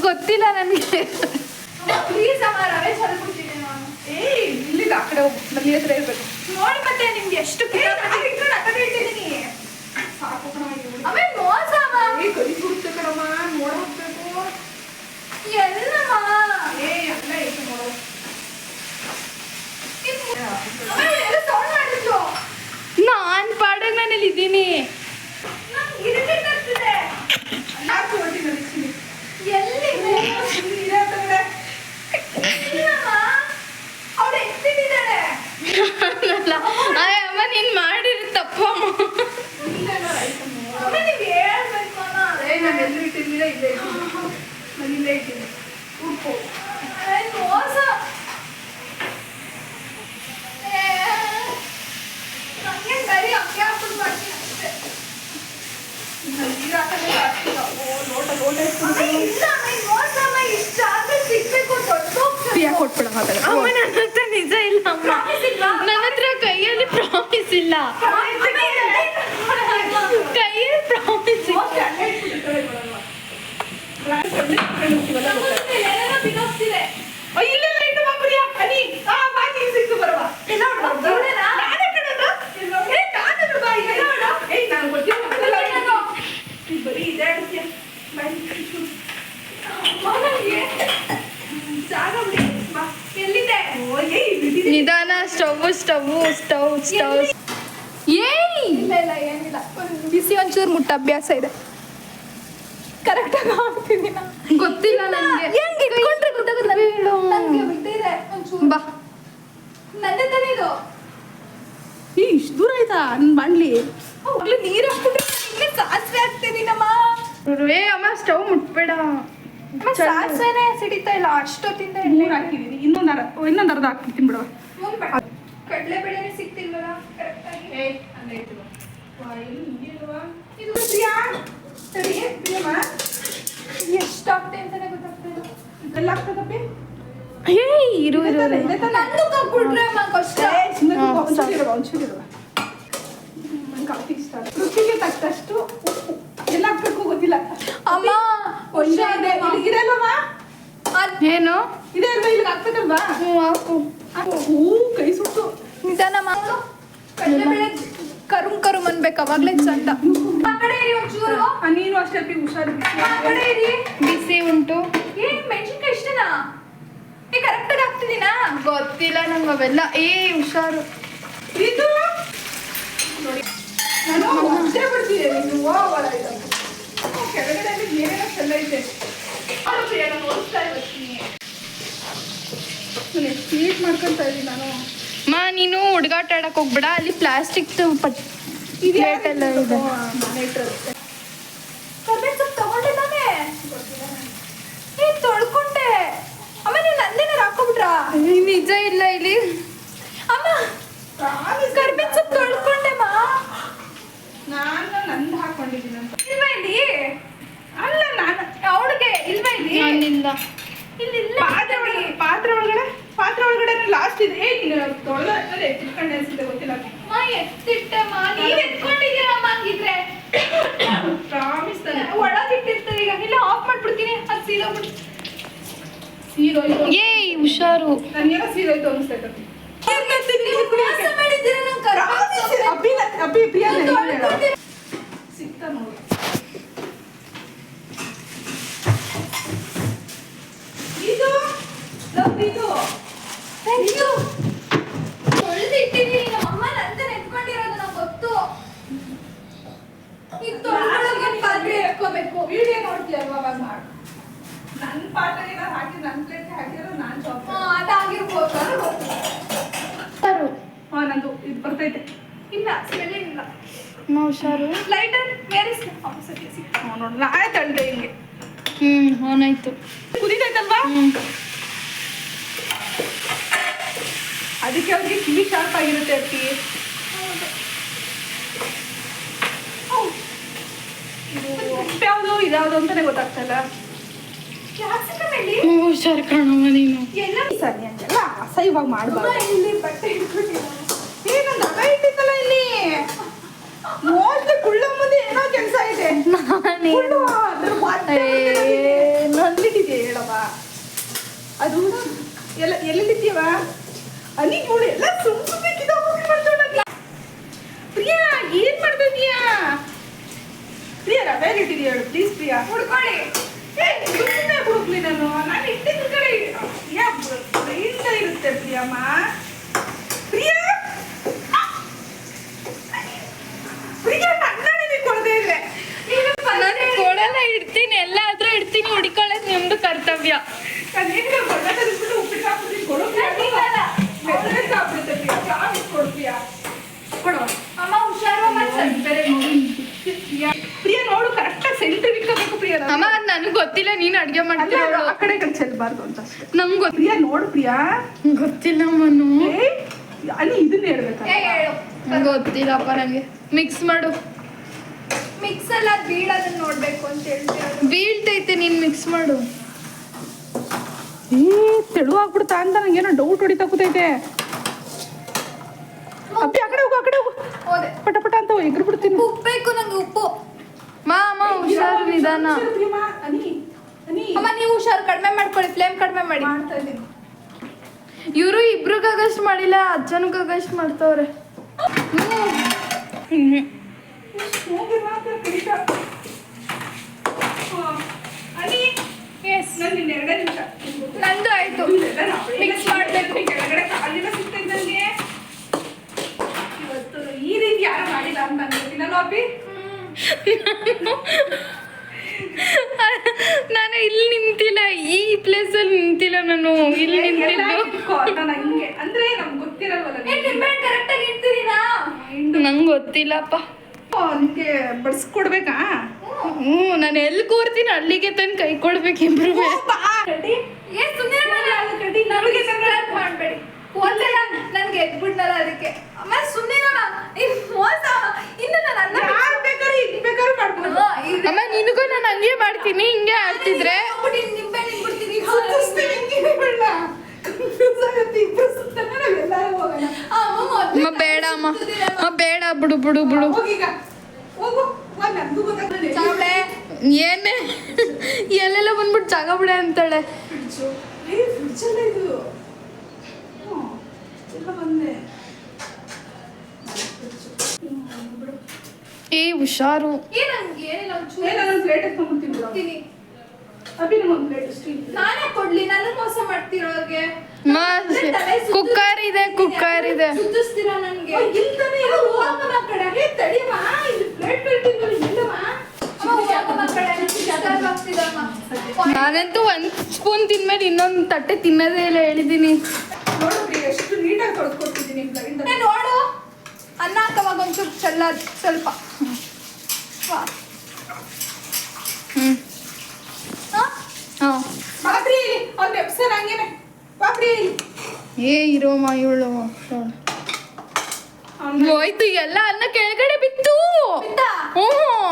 ಗೊತ್ತಿಲ್ಲ ನನಗೆ. ಪ್ಲೀಸ್ ಅಮ್ಮ, ರವೆ ಚಲ್ಬಿಡ್ತೀನಿ ನಾನು. ಏಯ್ ಇಲ್ಲಿಲ್ಲ, ಆ ಕಡೆ ಹೋಗು. ನಲ್ಲಿ ಹತ್ರ ಇರ್ಬೇಕು. ನೋಡಿ ಮತ್ತೆ ನಿಮ್ಗೆ ಎಷ್ಟು ಆ ಕಡೆ ಇಟ್ಟಿದ್ದೀನಿ. ಸಾಕು ಕಣ ಇವ್ಳು. ಆಮೇಲೆ ಮೋಸ ಅಮ್ಮ. ಏ ಕೈ ಸುಡುತ್ತೆ ಕಣಮ್ಮ, ನೋಡ ಹೋಗ್ಬೇಕು. ಎಲ್ಲಮ್ಮ ಏ ಎಲ್ಲ ಐತೆ ನೋಡು. ಆಮೇಲೆ ಎಲ್ಲ ಸೌಂಡ್ ಮಾಡಿದ್ರು. ನಾನ್ ಪಾಡಾಗ ನಾನಲ್ಲಿ ಇದ್ದೀನಿ. ನಂಗೆ ಇರಿಟೇಟ್ ಆಗ್ತಿದೆ. ನಾಲ್ಕು ಹೊಟ್ಟಿಗೆ ಇರ್ತೀನಿ. ಎಲ್ಲಿದೆ? ಇಲ್ಲೇ ಅಂತಂದ್ರೆ ಇಲ್ಲಮ್ಮ, ಅವಳು ಎತ್ತಿಟ್ಟಿದ್ದಾಳೆ. ಅಮ್ಮ ನೀನ್ ಮಾಡಿರೋ ತಪ್ಪು ಅಮ್ಮ. ಇಲ್ಲೆಲ್ಲ ಐತೆ ನೋಡು. ಆಮೇಲೆ ನೀವು ಹೇಳ್ಬೇಕು ಅಮ್ಮ. ಏ ನಾನು ಎಲ್ಲೂ ಇಟ್ಟಿರ್ಲಿಲ್ಲ, ಇಲ್ಲೇ ಇದ್ದೀನಿ. ನಾನು ಇಲ್ಲೇ ಇದ್ದೀನಿ. ಉಪ್ಪು ಮೋಸ. ನಂಗೆ ಬರೀ ಅಕ್ಕಿ ಹಾಕ್ಬಿಟ್ಟು ಮಾಡ್ತೀನಿ ಅಷ್ಟೇ. ನೀರು ಹಾಕೋದೇ ಜಾಸ್ತಿ. ಓ ಲೋಟ ಲೋಟ ಆಮೇಲೆ ಇಲ್ಲ ಅಮ್ಮ, ಈ ಮೋಸ ಅಮ್ಮ. ಇಷ್ಟು ಜಾಗ ಸಿಗ್ಬೇಕು, ದೊಡ್ಡ ಪ್ರಿಯಾ ಕೊಟ್ಬಿಡ ಮಾತಾಡ. ಅಮ್ಮ ನನ್ನ ಹತ್ರ ನಿಜ ಇಲ್ಲ ಅಮ್ಮ. ನನ್ನ ಹತ್ರ ಕೈಯಲ್ಲಿ ಪ್ರಾಮಿಸ್ ಇಲ್ಲ. ಕೈಯಲ್ಲಿ ಪ್ರಾಮಿಸ್ ಇಲ್ಲ. ಬಿಡೋಗ್ತಿದೆ. ಇಲ್ಲೆಲ್ಲ ಇಟ್ಟು ಬಾ ಪ್ರಿಯಾ. ಅನಿ ಆ ಬಾಕಿ ಸಿಕ್ತು ಬರವ. ಇಲ್ಲ ನೋಡು. ಇವ್ಳೇನಾ? ನಾನೇ ಕಣದು. ಏ ನಾನು ಬಾ ಈಗ ನೋಡು. ಏ ನಾನು ಗೊತ್ತಿಲ್ಲ. ನೀ ಬರೀ ಇದೇ ಆಡ್ತೀಯ. ಬಾಯ್. ಮಗನಿಗೆ ಜಾಗ ಬಿಡಿ. ಬಾ. ಎಲ್ಲಿದೆ? ಓ ಏ ಇಲ್ಲಿದೆ. ನಿಧಾನ. Stove stove stove stove. ಏಯ್ ಇಲ್ಲ ಇಲ್ಲ ಏನಿಲ್ಲ. ಬಿಸಿ ಒಂಚೂರು ಮುಟ್ಟ ಅಭ್ಯಾಸ ಇದೆ. ಕರೆಕ್ಟಾಗಿ ಹಾಕ್ತೀನಿ ನಾನು. ಗೊತ್ತಿಲ್ಲ ನನಗೆ. ಹೆಂಗೆ ಇಟ್ಕೊಂಡ್ರೆ ಗೊತ್ತಾಗುತ್ತೆ? ಬೀಳು. ನನಗೆ ಬಿಟ್ಟಿದೆ ಒಂಚೂರು. ಬಾ. ನಂದೇ ತಾನೇ ಇದು. ಈ ಇಷ್ಟು ದೂರ ಆಯ್ತಾ ನನ್ನ ಬಾಣ್ಲಿ? ಹೋಗ್ಲಿ ನೀರು ಹಾಕ್ಬಿಟ್ರೆ ಇಲ್ಲೇ ಸಾಸಿವೆ ಹಾಕ್ತಿದ್ದೀನಮ್ಮ. ಏ ಅಮ್ಮ ಸ್ಟವ್ ಮುಟ್ಬೇಡ. ಸಾಸಿವೆನೇ ಸಿಡಿತಾ ಇಲ್ಲ ಅಷ್ಟೊತ್ತಿಂದ. ಮೂರು ಹಾಕಿದ್ದೀನಿ. ಇನ್ನೊಂದು ಅರ್ಧ ಹಾಕ್ಬಿಡ್ತೀನಿ ಬಿಡವ. ಕಡಲೆ ಬೇಳೆನೇ ಸಿಗ್ತಿಲ್ವಲ್ಲ ಕರೆಕ್ಟಾಗಿ. ಏ ಅಲ್ಲೇ ಇಟ್ಟು ಬಾ. ವಾ ಇಲ್ಲಿ ಇದೆಯಲ್ವಾ? ಇದು ಪ್ರಿಯಾ. ಸರಿ ಪ್ರಿಯಮ್ಮ. ಎಷ್ಟು ಆಗ್ತದೆ ಅಂತಾನೆ ಗೊತ್ತಾಗ್ತಿಲ್ಲ. ಇದೆಲ್ಲ ಆಗ್ತದಪ್ಪಿ? ಏಯ್ ಇರು ಇರು ಇರು. ಇದೆ ತಾನೆ? ನಂದು ಕಬ್ಬಿಟ್ರೆ ಅಮ್ಮ ಕಷ್ಟ. ಏ ಸುಮ್ಮನೆ ಹಾ, ಒಂಚೂರು ಇರುವ ಒಂಚೂರು ಇರುವ. ನಂಗೆ ಕಾಫಿ ಇಷ್ಟ. ರುಚಿಗೆ ತಕ್ಕಷ್ಟು ಉಪ್ಪು. ಎಲ್ಲ ಹಾಕ್ಬೇಕು ಗೊತ್ತಿಲ್ಲ. ಅಮ್ಮ ಒಂದೇ ಇದೆ. ಇದೆಲ್ಲವ? ಏನು? ಇದೆ ಅಲ್ವಾ? ಇಲ್ಲಿಗೆ ಹಾಕ್ಬೇಕಲ್ವಾ? ಹ್ಞೂ ಹಾಕು. ಹೂ ಕೈ ಸುಟ್ಟು. ನಿಧಾನ ಮಾಡು. ಕಡಲೆ ಬೇಳೆ ಕರುಮ್ ಕರುಮ್ ಅನ್ಬೇಕು ಅವಾಗ್ಲೇ ಚಂದ. ಆ ಕಡೆ ಇರಿ ಒಂಚೂರು. ನೀನು ಅಷ್ಟೇ ಅಪ್ಪಿ ಹುಷಾರು. ಆ ಕಡೆ ಇರಿ. ಬಿಸಿ ಉಂಟು. ಮೆಣಸಿನ್ಕಾಯಿ ಇಷ್ಟನಾ? ಕರೆಕ್ಟಾಗಿ ಆಗ್ತಿದ್ದೀನಾ? ಗೊತ್ತಿಲ್ಲ ನಂಗೆ ಅವೆಲ್ಲ. ಹುಷಾರು. ಇದು ನೋಡಿ ನಾನು ಅಷ್ಟೇ ಬಿಡ್ತೀನಿ. ನೀವು ಹೊರ ಇದ್ದಾವೆ ಕೆಳಗಡೆ ಏನೇನೋ ಚೆಲ್ಲ ಐತೆ. ನಾನು ಓದಿಸ್ತಾ ಇರ್ತೀನಿ. ಸ್ವೀಟ್ ಮಾಡ್ಕೊತಾ ಇದ್ದೀನಿ ನಾನು. ನೀನು ಹುಡುಗಾಟ ಆಡಕ್ ಹೋಗ್ಬೇಡ, ಅಲ್ಲಿ ಪ್ಲಾಸ್ಟಿಕ್ ಪ್ಲೇಟ್ ಎಲ್ಲ ಇದೆ. ಕರ್ಬೇವು ಸೊಪ್ಪು ತಗೊಂಡೆ ತಾನೇ? ತೊಳ್ಕೊಂಡೆ. ಅಮ್ಮ ನೀವು ನಂದೇನಾರು ಹಾಕೋಬಿಟ್ರಾ? ನಿಜ ಇಲ್ಲ ಇಲ್ಲಿ. ಅಮ್ಮ ಕರ್ಬೇವು ಸೊಪ್ಪು ತೊಳ್ಕೊಂಡೆಮ್ಮ. ನಾನು ನಂದು ಹಾಕೊಂಡಿದ್ದೀನಿ ಅಂತ. ಇಲ್ವಾ ಇಲ್ಲಿ? ಅಲ್ಲ ನಾನು ಅವಳಿಗೆ ಇಲ್ವಾ ಇಲ್ಲಿ? ನಾನಿಲ್ಲ. ಇಲ್ಲಿ ಇಲ್ಲ. ಪಾತ್ರೆ ಒಳಗಡೆ ಲಾಸ್ಟ್ ಇದೆ. ತೊಳೆದ್ರೆ ಎತ್ತಿಟ್ಕೊಂಡೆ ಅನ್ಸುತ್ತೆ, ಗೊತ್ತಿಲ್ಲ. ಅಮ್ಮ ಎತ್ತಿಟ್ಟಮ್ಮ. ನೀವ್ ಎತ್ಕೊಂಡಿದ್ದೀರಮ್ಮ ಹಂಗಿದ್ರೆ. ಪ್ರಾಮಿಸ್ ತಾನೆ. ಒಳಗಿಟ್ಟಿರ್ತಾರೆ ಈಗ. ಇಲ್ಲ ಆಫ್ ಮಾಡ್ಬಿಡ್ತೀನಿ. ಅದು ಸೀದೋಗ್ಬಿಟ್ಟು. ಸೀದೋಯ್ತು. ಹುಷಾರು. ನನಗೇನೋ ಸೀದೋಯ್ತು ಅನಿಸ್ತೈತೆ. ಮೋಸ ಮಾಡಿದ್ದೀರ ನಂಗೆ ಕರ್ಬೇವು ಸೊಪ್ಪು. ಅಪ್ಪಿ ಪ್ರಿಯಾ ಸಿಗ್ತಾ ನೋಡಿ. ಇದು ಇದು ಥ್ಯಾಂಕ್ ಯು. ತೊಳೆದು ಇಟ್ಟಿದ್ದೀನಿ. ನಮ್ಮ ಅಮ್ಮ ನಂತರ ಎತ್ಕೊಂಡಿರೋದು ನಂಗೆ ಗೊತ್ತು. ಈಗ ತೊಳ್ಕೊಳ್ಳೋಕೆ ಪಾತ್ರೆ ಎತ್ಕೋಬೇಕು. ವಿಡಿಯೋ ನೋಡ್ತೀಯ ಅವಾಗ ಮಾಡು. ನನ್ನ ಪಾತ್ರೆಗೆ ನಾನು ಹಾಕಿ ನನ್ನ ಪ್ಲೇಟ್ಗೆ ಹಾಕಿದ್ರೆ ನಾನು ಚಾಪ್. ಅದಾಗಿರ್ಬೋದು. ನನಗೆ ಗೊತ್ತಿಲ್ಲ. ನಂದು ಇದು ಬರ್ತೈತೆ. ಇಲ್ಲ ಸ್ಮೆಲ್ ಇಲ್ಲ. ಹುಷಾರು. ಲೈಟರ್ ವೇರ್ ಇಸ್ ಸರಿ ನೋಡಿ ನಾಳೆ ತಳ್ದೆ ಹಿಂಗೆ ಆನಾಯ್ತು. ಕುದೀತೈತಲ್ವಾ? ಅದಕ್ಕೆ ಅವ್ರಿಗೆ ಕಿವಿ ಶಾರ್ಪ್ ಆಗಿರುತ್ತೆ ಅಪ್ಪಿ. ಯಾವುದು ಇದ್ಯಾವುದು ಅಂತಾನೆ ಗೊತ್ತಾಗ್ತಲ್ಲ. ಕ್ಯಾಪ್ಸಿಕಮ್ ಎಲ್ಲಿ? ಹುಷಾರು ಕಾಣಮ್ಮ ನೀನು. ಎಲ್ಲ ಸರಿ ಅಂತೆಲ್ಲ ಅಸಹ್ಯವಾಗಿ ಮಾಡಬಾರ್ದು. ಇಲ್ಲಿ ಬಟ್ಟೆ ಇಟ್ಕೊಂಡಿಲ್ಲ. ಏನಂದ ಅಗ ಇಟ್ಟಿತ್ತಲ್ಲ ಇಲ್ಲಿ. ಮೋಸ್ಟ್ಲಿ ಕುಳ್ಳ ಮುಂದೆ ಏನೋ ಕೆಲಸ ಇದೆ. ನಂದಿಟ್ಟಿದ್ಯಾ ಹೇಳವ? ಅದು ಎಲ್ಲಿದ್ದೀವ? ಅಲ್ಲಿ ಇವಳು ಎಲ್ಲ ಸುಮ್ಮನೆ ಪ್ರಿಯಾ ಏನ್ ಮಾಡ್ತಾ ಇದೀಯಾ? ಪ್ರಿಯಾ ರವೆ ಇಟ್ಟಿದ್ಯಾ ಹೇಳು ಪ್ಲೀಸ್. ಪ್ರಿಯಾ ಹುಡ್ಕೊಳ್ಳಿ. ಸುಮ್ಮನೆ ಹುಡುಕ್ಲಿ. ನಾನು ಇಟ್ಟಿದ್ದ ಕಡೆ ಪ್ರಿಯಾ ಬ್ರೈಂಡ ಇರುತ್ತೆ. ಪ್ರಿಯಮ್ಮ ಪ್ರಿಯಾ ಪ್ರಿಯಾ ನನ್ನನೇ ಕೊಡದೇ ಇದೆ. ನಾನು ಕೊಡಲ್ಲ, ಇಡ್ತೀನಿ. ಎಲ್ಲಾದ್ರೂ ಇಡ್ತೀನಿ. ಹುಡ್ಕೊಳ್ಳೋದು ನಿಮ್ದು ಕರ್ತವ್ಯ. ಅಮ್ಮ ಹುಷಾರು. ಪ್ರಿಯಾ ನೋಡು ಕರೆಕ್ಟಾಗಿ ಸೆಂಟ್ರಿಗೆ ಇಟ್ಕೋಬೇಕು. ಪ್ರಿಯಾ ಅಮ್ಮ ಅದು ನನಗೆ ಗೊತ್ತಿಲ್ಲ, ನೀನು ಅಡುಗೆ ಮಾಡ್ತೀರ. ಆ ಕಡೆ ಚೆಲ್ಲಬಾರ್ದು ಅಂತ ಅಷ್ಟೇ. ನಂಗೆ ಗೊತ್ತಿಲ್ಲ. ಪ್ರಿಯಾ ನೋಡು ಪ್ರಿಯಾ. ಗೊತ್ತಿಲ್ಲ ಮನು. ಅಲ್ಲಿ ಇದನ್ನ ಹೇಳ್ಬೇಕು. ಹೇಳು. ಗೊತ್ತಿಲ್ಲಪ್ಪ ನಂಗೆ. ಮಿಕ್ಸ್ ಮಾಡು. ಮಿಕ್ಸ್ ಎಲ್ಲ ಬೀಳೋದನ್ನ ನೋಡ್ಬೇಕು ಅಂತ ಹೇಳ್ತೀರ. ಬೀಳ್ತೈತೆ, ನೀನು ಮಿಕ್ಸ್ ಮಾಡು. ತೆಳು ಆಗ್ಬಿಡ್ತಾ ಅಂತ ನಂಗೇನೋ ಡೌಟ್ ಹೊಡಿತಾ ಕೂತೈತೆ. ಅಪ್ಪಿ ಆ ಕಡೆ ಹೋಗು, ಆ ಕಡೆ ಹೋಗು. ಹೋದೆ. ಪಟ ಪಟ ಅಂತ ಎಗ್ರು ಬಿಡ್ತೀನಿ. ಉಪ್ಪು ಬೇಕು ನಂಗೆ. ಉಪ್ಪು. ಅಮ್ಮ ಹುಷಾರು, ನಿಧಾನ. ಅಮ್ಮ ನೀವು ಹುಷಾರು. ಕಡಿಮೆ ಮಾಡ್ಕೊಳ್ಳಿ. ಫ್ಲೇಮ್ ಕಡಿಮೆ ಮಾಡಿ. ಮಾಡ್ತಾ ಇದ್ದೀನಿ. ಇವರು ಇಬ್ರಿಗಾಗಷ್ಟು ಮಾಡಿಲ್ಲ, ಅಜ್ಜನಿಗಾಗಷ್ಟು ಮಾಡ್ತವ್ರೆ. ನಂದು ಆಯ್ತು. ಮಿಕ್ಸ್ ಮಾಡಬೇಕು. ಕೆಳಗಡೆ ಕಾಲಿನ ಸಿಗ್ತೈತೆ ನನಗೆ. ಇವತ್ತು ಈ ರೀತಿ ಯಾರು ಮಾಡಿಲ್ಲ ಅಂತ ಅನ್ಕೋತೀನಲ್ಲ ಅಪ್ಪಿ. ನಾನು ಇಲ್ಲಿ ನಿಂತಿಲ್ಲ, ಈ ಪ್ಲೇಸಲ್ಲಿ ನಿಂತಿಲ್ಲ. ನಾನು ಇಲ್ಲಿ ನಿಂತಿದ್ದು. ಹಂಗೆ ಅಂದ್ರೆ ನಮ್ಗೆ ಗೊತ್ತಿರಲ್ವಲ್ಲ. ಕರೆಕ್ಟಾಗಿ ಇರ್ತೀರಿನಾ? ನಂಗೆ ಗೊತ್ತಿಲ್ಲಪ್ಪ. ನಿಮಗೆ ಬಡಿಸ್ಕೊಡ್ಬೇಕಾ? ನಾನು ಎಲ್ಲಿ ಕೂರ್ತೀನಿ ಅಲ್ಲಿಗೆ ತನಕ ಕೈ ಕೊಡ್ಬೇಕು ಇಬ್ರು. ಮಾಡ್ಬೇಡಿ. ಒಂದ್ಸಲ ನನ್ಗೆ ಎದ್ಬಿಟ್ನಲ್ಲ ಅದಕ್ಕೆ. ಅಮ್ಮ ಸುಮ್ಮನೆ ಮೋಸ. ಇನ್ನು ನಾನು ಅಮ್ಮ ನಿನಗೂ ನಾನು ಹಂಗೆ ಮಾಡ್ತೀನಿ. ಹಿಂಗೆ ಆಡ್ತಿದ್ರೆ ಅಮ್ಮ ಬೇಡ ಅಮ್ಮ. ಬೇಡ, ಬಿಡು ಬಿಡು ಬಿಡು. ಏನೇ ಎಲ್ಲೆಲ್ಲ ಬಂದ್ಬಿಟ್ಟು ಜಾಗ ಬಿಡೆ ಅಂತಾಳೆ. ಏ ಹುಷಾರು. ನಂಗೆ ಏನಿಲ್ಲ ಒಂಚೂರು ನಾನು ಪ್ಲೇಟ್ ಎತ್ಕೊಂಡ್ಬಿಡ್ತೀನಿ ಬಿಡು. ತಿನ್ನಿ. ಅಭಿ ನಂಗೊಂದು ಪ್ಲೇಟ್ ಸ್ಟೀಲ್. ನಾನೇ ಕೊಡ್ಲಿ, ನನಗೆ ಮೋಸ ಮಾಡ್ತಿರೋರ್ಗೆ. ಕುಕ್ಕರ್ ಇದೆ, ಕುಕ್ಕರ್ ಇದೆ. ಸುತ್ತಿಸ್ತೀರಾ ನನ್ಗೆ? ಇಲ್ತಾನೆ ಅಮ್ಮ, ಹೋಗಮ್ಮ ಆ ಕಡೆ. ಏ ತಡಿವಾ, ಇದು ಪ್ಲೇಟ್ ಇಟ್ಟಿದ್ದು ಇಲ್ಲವಾ? ಅಮ್ಮ, ಹೋಗಮ್ಮ ಆ ಕಡೆ. ನನಗೆ ಜಾಸ್ತಿ ಆಗ್ತಿದಮ್ಮ. ನಾನಂತೂ ಒಂದ್ ಸ್ಪೂನ್ ತಿಂದ್ಮೇಲೆ ಇನ್ನೊಂದು ತಟ್ಟೆ ತಿನ್ನೋದೇ ಇಲ್ಲ ಹೇಳಿದೀನಿ. ನೋಡು ಪ್ರಿಯ, ಎಷ್ಟು ನೀಟಾಗಿ ತೊಳ್ಕೊಟ್ಟಿದ್ದೀನಿ ಬ್ಲೈಂಡ್. ಏ ನೋಡು, ಅನ್ನ ಹಾಕವಾಗ ಒಂಚೂರು ಸ್ವಲ್ಪ. ವಾ. ಹಾ? ಬಾಪ್ರಿ ಅವ್ನ ಎಪ್ಸರ್ ಹಂಗೇನೆ ಬಾಪ್ರಿ. ಏ ಇರೋಮ್ಮ ಇವಳು ಹೋಯ್ತು ಎಲ್ಲ ಅನ್ನ ಕೆಳಗಡೆ ಬಿತ್ತು. ಬಿತ್ತಾ? ಹ್ಞೂ.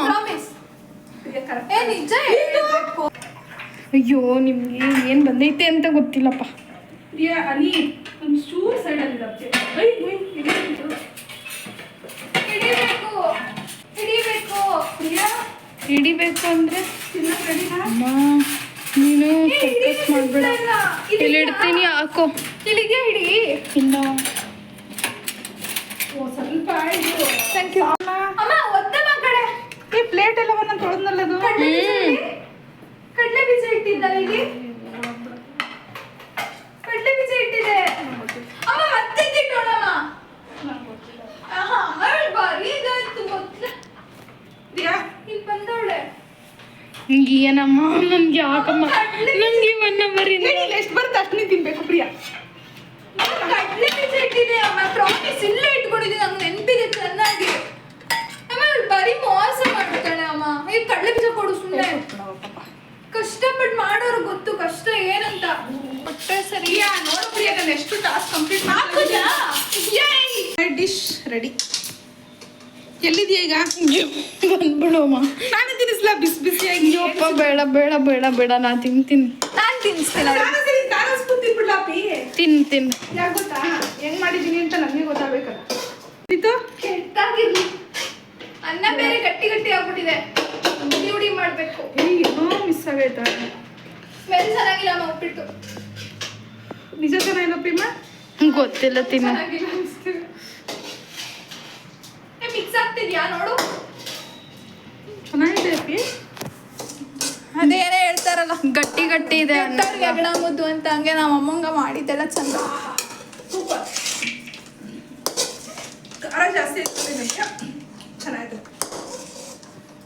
Promise. ಏ ನಿಜ ಹೇಳ್ಬೇಕು. ಅಯ್ಯೋ ನಿಮ್ಗೆ ಏನ್ ಬಂದೈತೆ ಅಂತ ಗೊತ್ತಿಲ್ಲಪ್ಪ. ಪ್ರಿಯ ಅನಿ ಒಂದು ಚೂರು ಸೈಡಲ್ಲಿ ಇರತ್ತೆ. ಹಿಡಿಬೇಕು. ಪ್ರಿಯಾ ಹಿಡಿಬೇಕು ಅಂದ್ರೆ ತಿನ್ನಕ್ ರೆಡಿನಾ? ಅಮ್ಮ ನೀನು ಫೋಕಸ್ ಮಾಡ್ಬೇಡ. ಇಲ್ಲಿ ಇಡ್ತೀನಿ ಹಾಕೋ. ಇಲ್ಲಿಗೆ ಹಿಡಿ. ಇಲ್ಲ ಓ ಸ್ವಲ್ಪ ಇದು. Thank you. ಅಮ್ಮ ಒತ್ತಮ್ಮ ಆ ಕಡೆ. ಈ ಪ್ಲೇಟ್ ಎಲ್ಲವನ್ನ ತೊಳೆದ್ನಲ್ಲದು. ಕಡಲೆ ಬೀಜ ಇಟ್ಟಿದ್ದಾರೆ ಇಲ್ಲಿ. ಕಡಲೆ ಬೀಜ ಇಟ್ಟಿದೆ. ಅಮ್ಮ ಮತ್ತೆ ತಿನ್ನೋಣಮ್ಮ. ಅಮ್ಮ ಬಾರಿ ಇದಾಯ್ತು ಗೊತ್ತಿಲ್ಲ. ಪ್ರಿಯಾ ಇಲ್ಲಿ ಬಂದವಳೆ. ಏನಮ್ಮ ನನ್ಗೆ ಯಾಕಮ್ಮ ನಂಗೆ 1 ನಂಬರ್ ಇಂದ ಇಲ್ಲಿ ಎಷ್ಟು ಬರುತ್ತೆ ಅಷ್ಟು ನೀನು ತಿನ್ಬೇಕು ಪ್ರಿಯಾ. ಕಡಲೆ ಬೀಜ ಇಟ್ಟಿದೆ ಅಮ್ಮ. ಪ್ರಾಮಿಸ್ ಇಲ್ಲೇ ಇಟ್ಕೊಂಡಿದ್ದೀನಿ, ನಂಗೆ ನೆನಪಿದೆ ಚೆನ್ನಾಗಿ. ಅಮ್ಮ ಅವ್ಳು ಬರೀ ಮೋಸ ಮಾಡ್ತಾಳೆ ಅಮ್ಮ. ಈ ಕಡಲೆ ಬೀಜ ಕೊಡು ಸುಮ್ಮನೆ. ಕಷ್ಟಪಟ್ಟು ಮಾಡೋರು ಗೊತ್ತು ಕಷ್ಟ ಏನಂತ. ಹೊಟ್ಟೆ ಸರಿ. ಪ್ರಿಯಾ ನೋಡು ಪ್ರಿಯಾ, ನಾನು ಎಷ್ಟು ಟಾಸ್ಕ್ ಕಂಪ್ಲೀಟ್ ಹಾಕುದಾ? Dish ready. ಎಲ್ಲಿದೆಯಾ ಈಗ? ಬಂದ್ಬಿಡಮ್ಮ. ನಾನು ತಿನ್ನಿಸ್ಲಾ ಬಿಸಿ ಬಿಸಿಯಾಗಿ? ಅಯ್ಯಪ್ಪ ಬೇಡ ಬೇಡ ಬೇಡ ಬೇಡ ನಾ ತಿಂತೀನಿ. ನಾನು ತಿನ್ನಿಸ್ತೀನಿ ಅವ್ಳಿಗೆ. ನಾನು ಸ್ಪೂನ್ ತಿನ್ಬಿಡ್ಲಾ ಪಿ? ತಿನ್ ಯಾಕೆ ಗೊತ್ತಾ ಹೆಂಗ್ ಮಾಡಿದೀನಿ ಅಂತ ನನಗೆ ಗೊತ್ತಾಗಬೇಕಲ್ಲ. ಇದು ಕೆಟ್ಟಾಗಿರ್ಲಿ. ಅನ್ನ ಬೇರೆ ಗಟ್ಟಿ ಗಟ್ಟಿ ಆಗ್ಬಿಟ್ಟಿದೆ. ಹುಡಿ ಮಾಡ್ಬೇಕು. ಏನೋ ಮಿಸ್ ಆಗೈತಾ? ಸ್ಮೆಲ್ ಚೆನ್ನಾಗಿಲ್ಲ ಅಮ್ಮ ಉಪ್ಪಿಟ್ಟು. ನಿಜ ಚೆನ್ನಾಗಿಲ್ಲ ಪಿಮ್ಮ? ಗೊತ್ತಿಲ್ಲ ತಿನ್ನ. ಚೆನ್ನಾಗಿಲ್ಲ ಅನ್ಸ್ತಿದೆ. ಮಿಕ್ಸ್ ಆಗ್ತಿದ್ಯಾ ನೋಡು. ಚೆನ್ನಾಗಿದೆ ಪಿ. ಅದೇನೇ ಹೇಳ್ತಾರಲ್ಲ, ಗಟ್ಟಿ ಗಟ್ಟಿ ಇದೆ ಅನ್ನ. ಕೆಟ್ಟವ್ರಿಗೆ ಹೆಗಣ ಮುದ್ದು ಅಂತ. ಹಂಗೆ ನಮ್ಮ ಅಮ್ಮಂಗ ಮಾಡಿದ್ದೆಲ್ಲ ಚಂದ. ಸೂಪರ್. ಖಾರ ಜಾಸ್ತಿ ಇರ್ತದೆ ನನಗೆ. ಚೆನ್ನಾಗಿದೆ.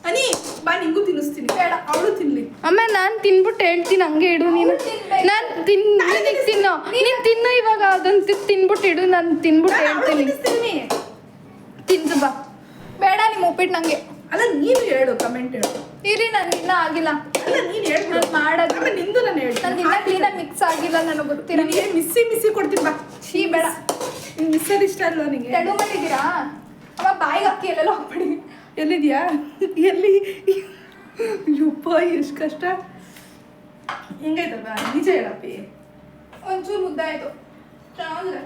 ಅನಿ ಬಾ ನಿಂಗೂ ತಿನ್ನಿಸ್ತೀನಿ. ಬೇಡ. ಅವಳು ತಿನ್ಲಿ. ಅಮ್ಮ ನಾನ್ ತಿನ್ಬಿಟ್ಟು ಹೇಳ್ತೀನಿ ಹಂಗೆ ಇಡು ನೀನು. ತಿನ್ಬೇಕು. ನಾನ್ ತಿನ್ನು ನೀನ್ ತಿನ್ನು ಇವಾಗ ಅದನ್ನ ತಿನ್ಬಿಟ್ಟು ಇಡು. ನಾನು ತಿನ್ಬಿಟ್ಟು ಹೇಳ್ತೀನಿ. ತಿನ್ನಿಸ್ತೀನಿ. ತಿಂದು ಬಾ. ಬೇಡ ನಿಮ್ಮ ಉಪ್ಪಿಟ್ಟು ನಂಗೆ. ಅಲ್ಲ ನೀನು ಹೇಳು, ಕಮೆಂಟ್ ಹೇಳು. ಇರಿ ನಾನು ಇನ್ನ ಆಗಿಲ್ಲ. ಅಲ್ಲ ನೀನು ಹೇಳ್ಬಿಡು. ನಾನು ಮಾಡೋದು. ಆಮೇಲೆ ನಿಂದು ನಾನು ನಾನು ಹೇಳ್ತೀನಿ. ಇನ್ನ ಕ್ಲೀನಾಗಿ ಮಿಕ್ಸ್ ಆಗಿಲ್ಲ ನನಗೆ ಗೊತ್ತಿರ. ನಿನಗೆ ಮಿಸ್ಸಿ ಕೊಡ್ತೀನಿ ಬಾ. ಶೀ ಬೇಡ. ನಿಂಗೆ ಮಿಸ್ಸರ್ ಇಷ್ಟ ಅಲ್ಲ ನಿನಗೆ? ತೆಳು ಮಾಡಿದ್ದೀರಾ ಅಮ್ಮ? ಬಾಯಿಗೆ ಅಕ್ಕಿ ಎಲ್ಲೆಲ್ಲ ಹೋಗ್ಬಿಡಿ. ಎಲ್ಲಿದ್ಯಾ? ಎಲ್ಲಿ? ಯಪ್ಪ ಎಷ್ಟು ಕಷ್ಟ. ಹೆಂಗಾಯ್ತದ ನಿಜ ಹೇಳಪ್ಪಿ. ಒಂಚೂರು ಮುದ್ದಾಯ್ತು. ಚೆನ್ನಾಗಿದೆ.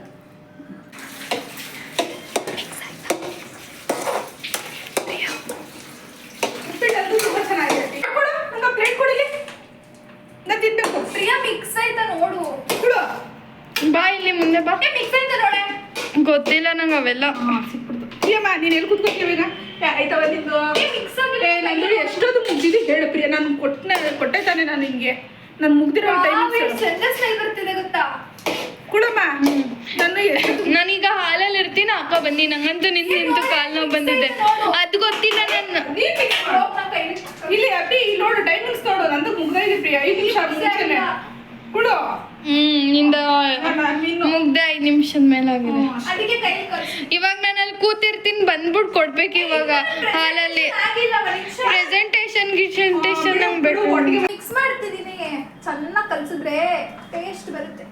ಉಪ್ಪಿಟ್ಟಂತೂ ತುಂಬಾ ಚೆನ್ನಾಗಿದೆ. ಕೊಡು ನಂಗೆ ಪ್ಲೇಟ್ ಕೊಡಿಲಿ, ನಾನು ತಿನ್ಬೇಕು. ಪ್ರಿಯಾ ಮಿಕ್ಸ್ ಆಯ್ತಾ ನೋಡು. ಕೊಡು. ಬಾ ಇಲ್ಲಿ ಮುಂದೆ ಬಾ. ಮಿಕ್ಸ್ ಆಯ್ತಾ ನೋಡೆ. ಗೊತ್ತಿಲ್ಲ ನಂಗೆ ಅವೆಲ್ಲ. ಸಿಕ್ಬಿಡ್ತು. ಪ್ರಿಯಮ್ಮ ನೀನು ಎಲ್ಲಿ ಕೂತ್ಕೊತೀವಿ ಈಗ? ಆಯ್ತವ ನಿಂದು? ಮಿಕ್ಸ್ ಆಗಿಲ್ಲ. ನಂದು ಎಷ್ಟೊಂದು ಮುಗ್ದಿದ್ದು ಹೇಳು ಪ್ರಿಯ. ನಾನು ಕೊಟ್ಟೆ ತಾನೆ ನಾನು ನಿನಗೆ. ನಾನು ಮುಗ್ದಿರೋ ಟೈಮಿಂಗ್ಸ್ ಚಂದ ಸ್ಮೆಲ್ ಬರ್ತಿದೆ ಗೊತ್ತಾ? ಕೊಡಮ್ಮ. ನಾನು ನಾನೀಗ ಹಾಲಲ್ಲಿ ಇರ್ತೀನಿ ಹಾಕೋ ಬನ್ನಿ. ನಂಗಂತೂ ನಿಂತು ಕಾಲು ನೋವು ಬಂದಿದೆ. ಅದು ಗೊತ್ತಿಲ್ಲ ನನ್ನ. ಇಲ್ಲಿ ಅಪ್ಪಿ ಇಲ್ಲಿ ನೋಡು ಟೈಮಿಂಗ್ಸ್ ನೋಡು. ನಂದು ಮುಗ್ದೈದೆ ಪ್ರಿಯ. 5 ನಿಮಿಷ ಮುಂಚೆನೆ ಕೊಡು. ನಿಂದ ನೀನು ಮುಗ್ದೆ 5 ನಿಮಿಷದ ಮೇಲಾಗಿದೆ. ಅದಕ್ಕೆ ಕೈ ಕಳ್ಸಿ. ಇವಾಗ ನಾನು ಅಲ್ಲಿ ಕೂತಿರ್ತೀನಿ, ಬಂದ್ಬಿಟ್ಟು ಕೊಡ್ಬೇಕು ಇವಾಗ ಹಾಲಲ್ಲಿ. ಆಗಿಲ್ಲ ಒಂದು ನಿಮಿಷ. ಪ್ರೆಸೆಂಟೇಷನ್ ನಂಗೆ ಬೇಕು. ಮಿಕ್ಸ್ ಮಾಡ್ತಿದ್ದೀನಿ. ಚೆನ್ನಾಗಿ ಕಲ್ಸಿದ್ರೆ ಟೇಸ್ಟ್ ಬರುತ್ತೆ.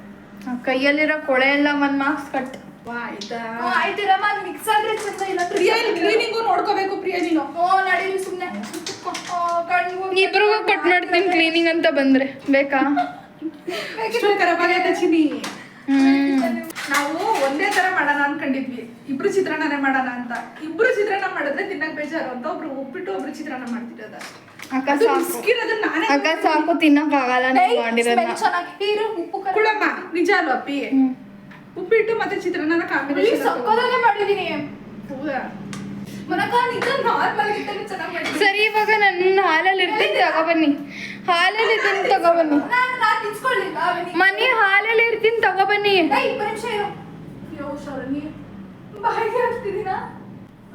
ಕೈಯಲ್ಲಿರೋ ಕೊಳೆ ಎಲ್ಲ 1 ಮಾರ್ಕ್ಸ್ ಕಟ್. ಆಯ್ತಾ ಆಯ್ತಿರಮ್ಮ. ಅದು ಮಿಕ್ಸ್ ಆದ್ರೆ ಚಂದ ಇಲ್ಲ. ಪ್ರಿಯ ಇಲ್ಲಿ ಕ್ಲೀನಿಂಗು ನೋಡ್ಕೋಬೇಕು ಪ್ರಿಯ ನೀನು. ನಡೀಲಿ ಸುಮ್ಮನೆ. ಇಬ್ರಿಗೂ ಕಟ್ ಮಾಡ್ತೀನಿ ಕ್ಲೀನಿಂಗ್ ಅಂತ ಬಂದ್ರೆ ಬೇಕಾ? ಎಷ್ಟು ಖರಾಬ್ ಆಗೈತೆ ಚಿನಿ. ನಾವು ಒಂದೇ ತರ ಮಾಡೋಣ ಅನ್ಕೊಂಡಿದ್ವಿ. ಇಬ್ರು ಚಿತ್ರಾನ್ನನೇ ಮಾಡೋಣ ಅಂತ. ಇಬ್ರು ಚಿತ್ರಾನ್ನ ಮಾಡಿದ್ರೆ ತಿನ್ನಕ್ ಬೇಜಾರು ಅಂತ ಒಬ್ರು ಉಪ್ಪಿಟ್ಟು ಒಬ್ರು ಚಿತ್ರಾನ್ನ ಮಾಡ್ತಿರೋದ. ಅಕ್ಕ ಸಾಕು ತಿನ್ನಕ್ಕಾಗಲ್ಲ ನೀವು ಮಾಡಿರೋದ. ಚೆನ್ನಾಗಿ ಉಪ್ಪು ಕುಳಮ್ಮ ನಿಜ ಅಲ್ವಾ ಅಪ್ಪಿ? ಉಪ್ಪಿಟ್ಟು ಮತ್ತೆ ಚಿತ್ರಾನ್ನ ಕಾಂಬಿನೇಷನ್ ಸಕ್ಕದಾಗೆ ಮಾಡಿದೀನಿ. ಹೌದಾ? ಮನಕ ನಿಜ ನಾರ್ಮಲ್ ಆಗಿತ್ತು ಚೆನ್ನಾಗಿ ಮಾಡಿದ್ದೀನಿ. ಸರಿ ಇವಾಗ ನನ್ನ ಹಾಲಲ್ಲಿ ಇರ್ತೀನಿ ತಗೊಬನ್ನಿ. ಹಾಲಲ್ಲಿ ಇರ್ತೀನಿ ತಗೊಬನ್ನಿ. ನಾನು ತಿನ್ಸ್ಕೊಳ್ಳಿಲ್ಲ ಮನೆ ಹಾಲಲ್ಲಿ ಇರ್ತೀನಿ ತಗೊಬನ್ನಿ. ಇಬ್ಬರು ನಿಮಿಷ ಇರು. ಯೋ ಶರಣಿ ಬಾಯಿಗೆ ಹಾಕ್ತಿದ್ದೀನ.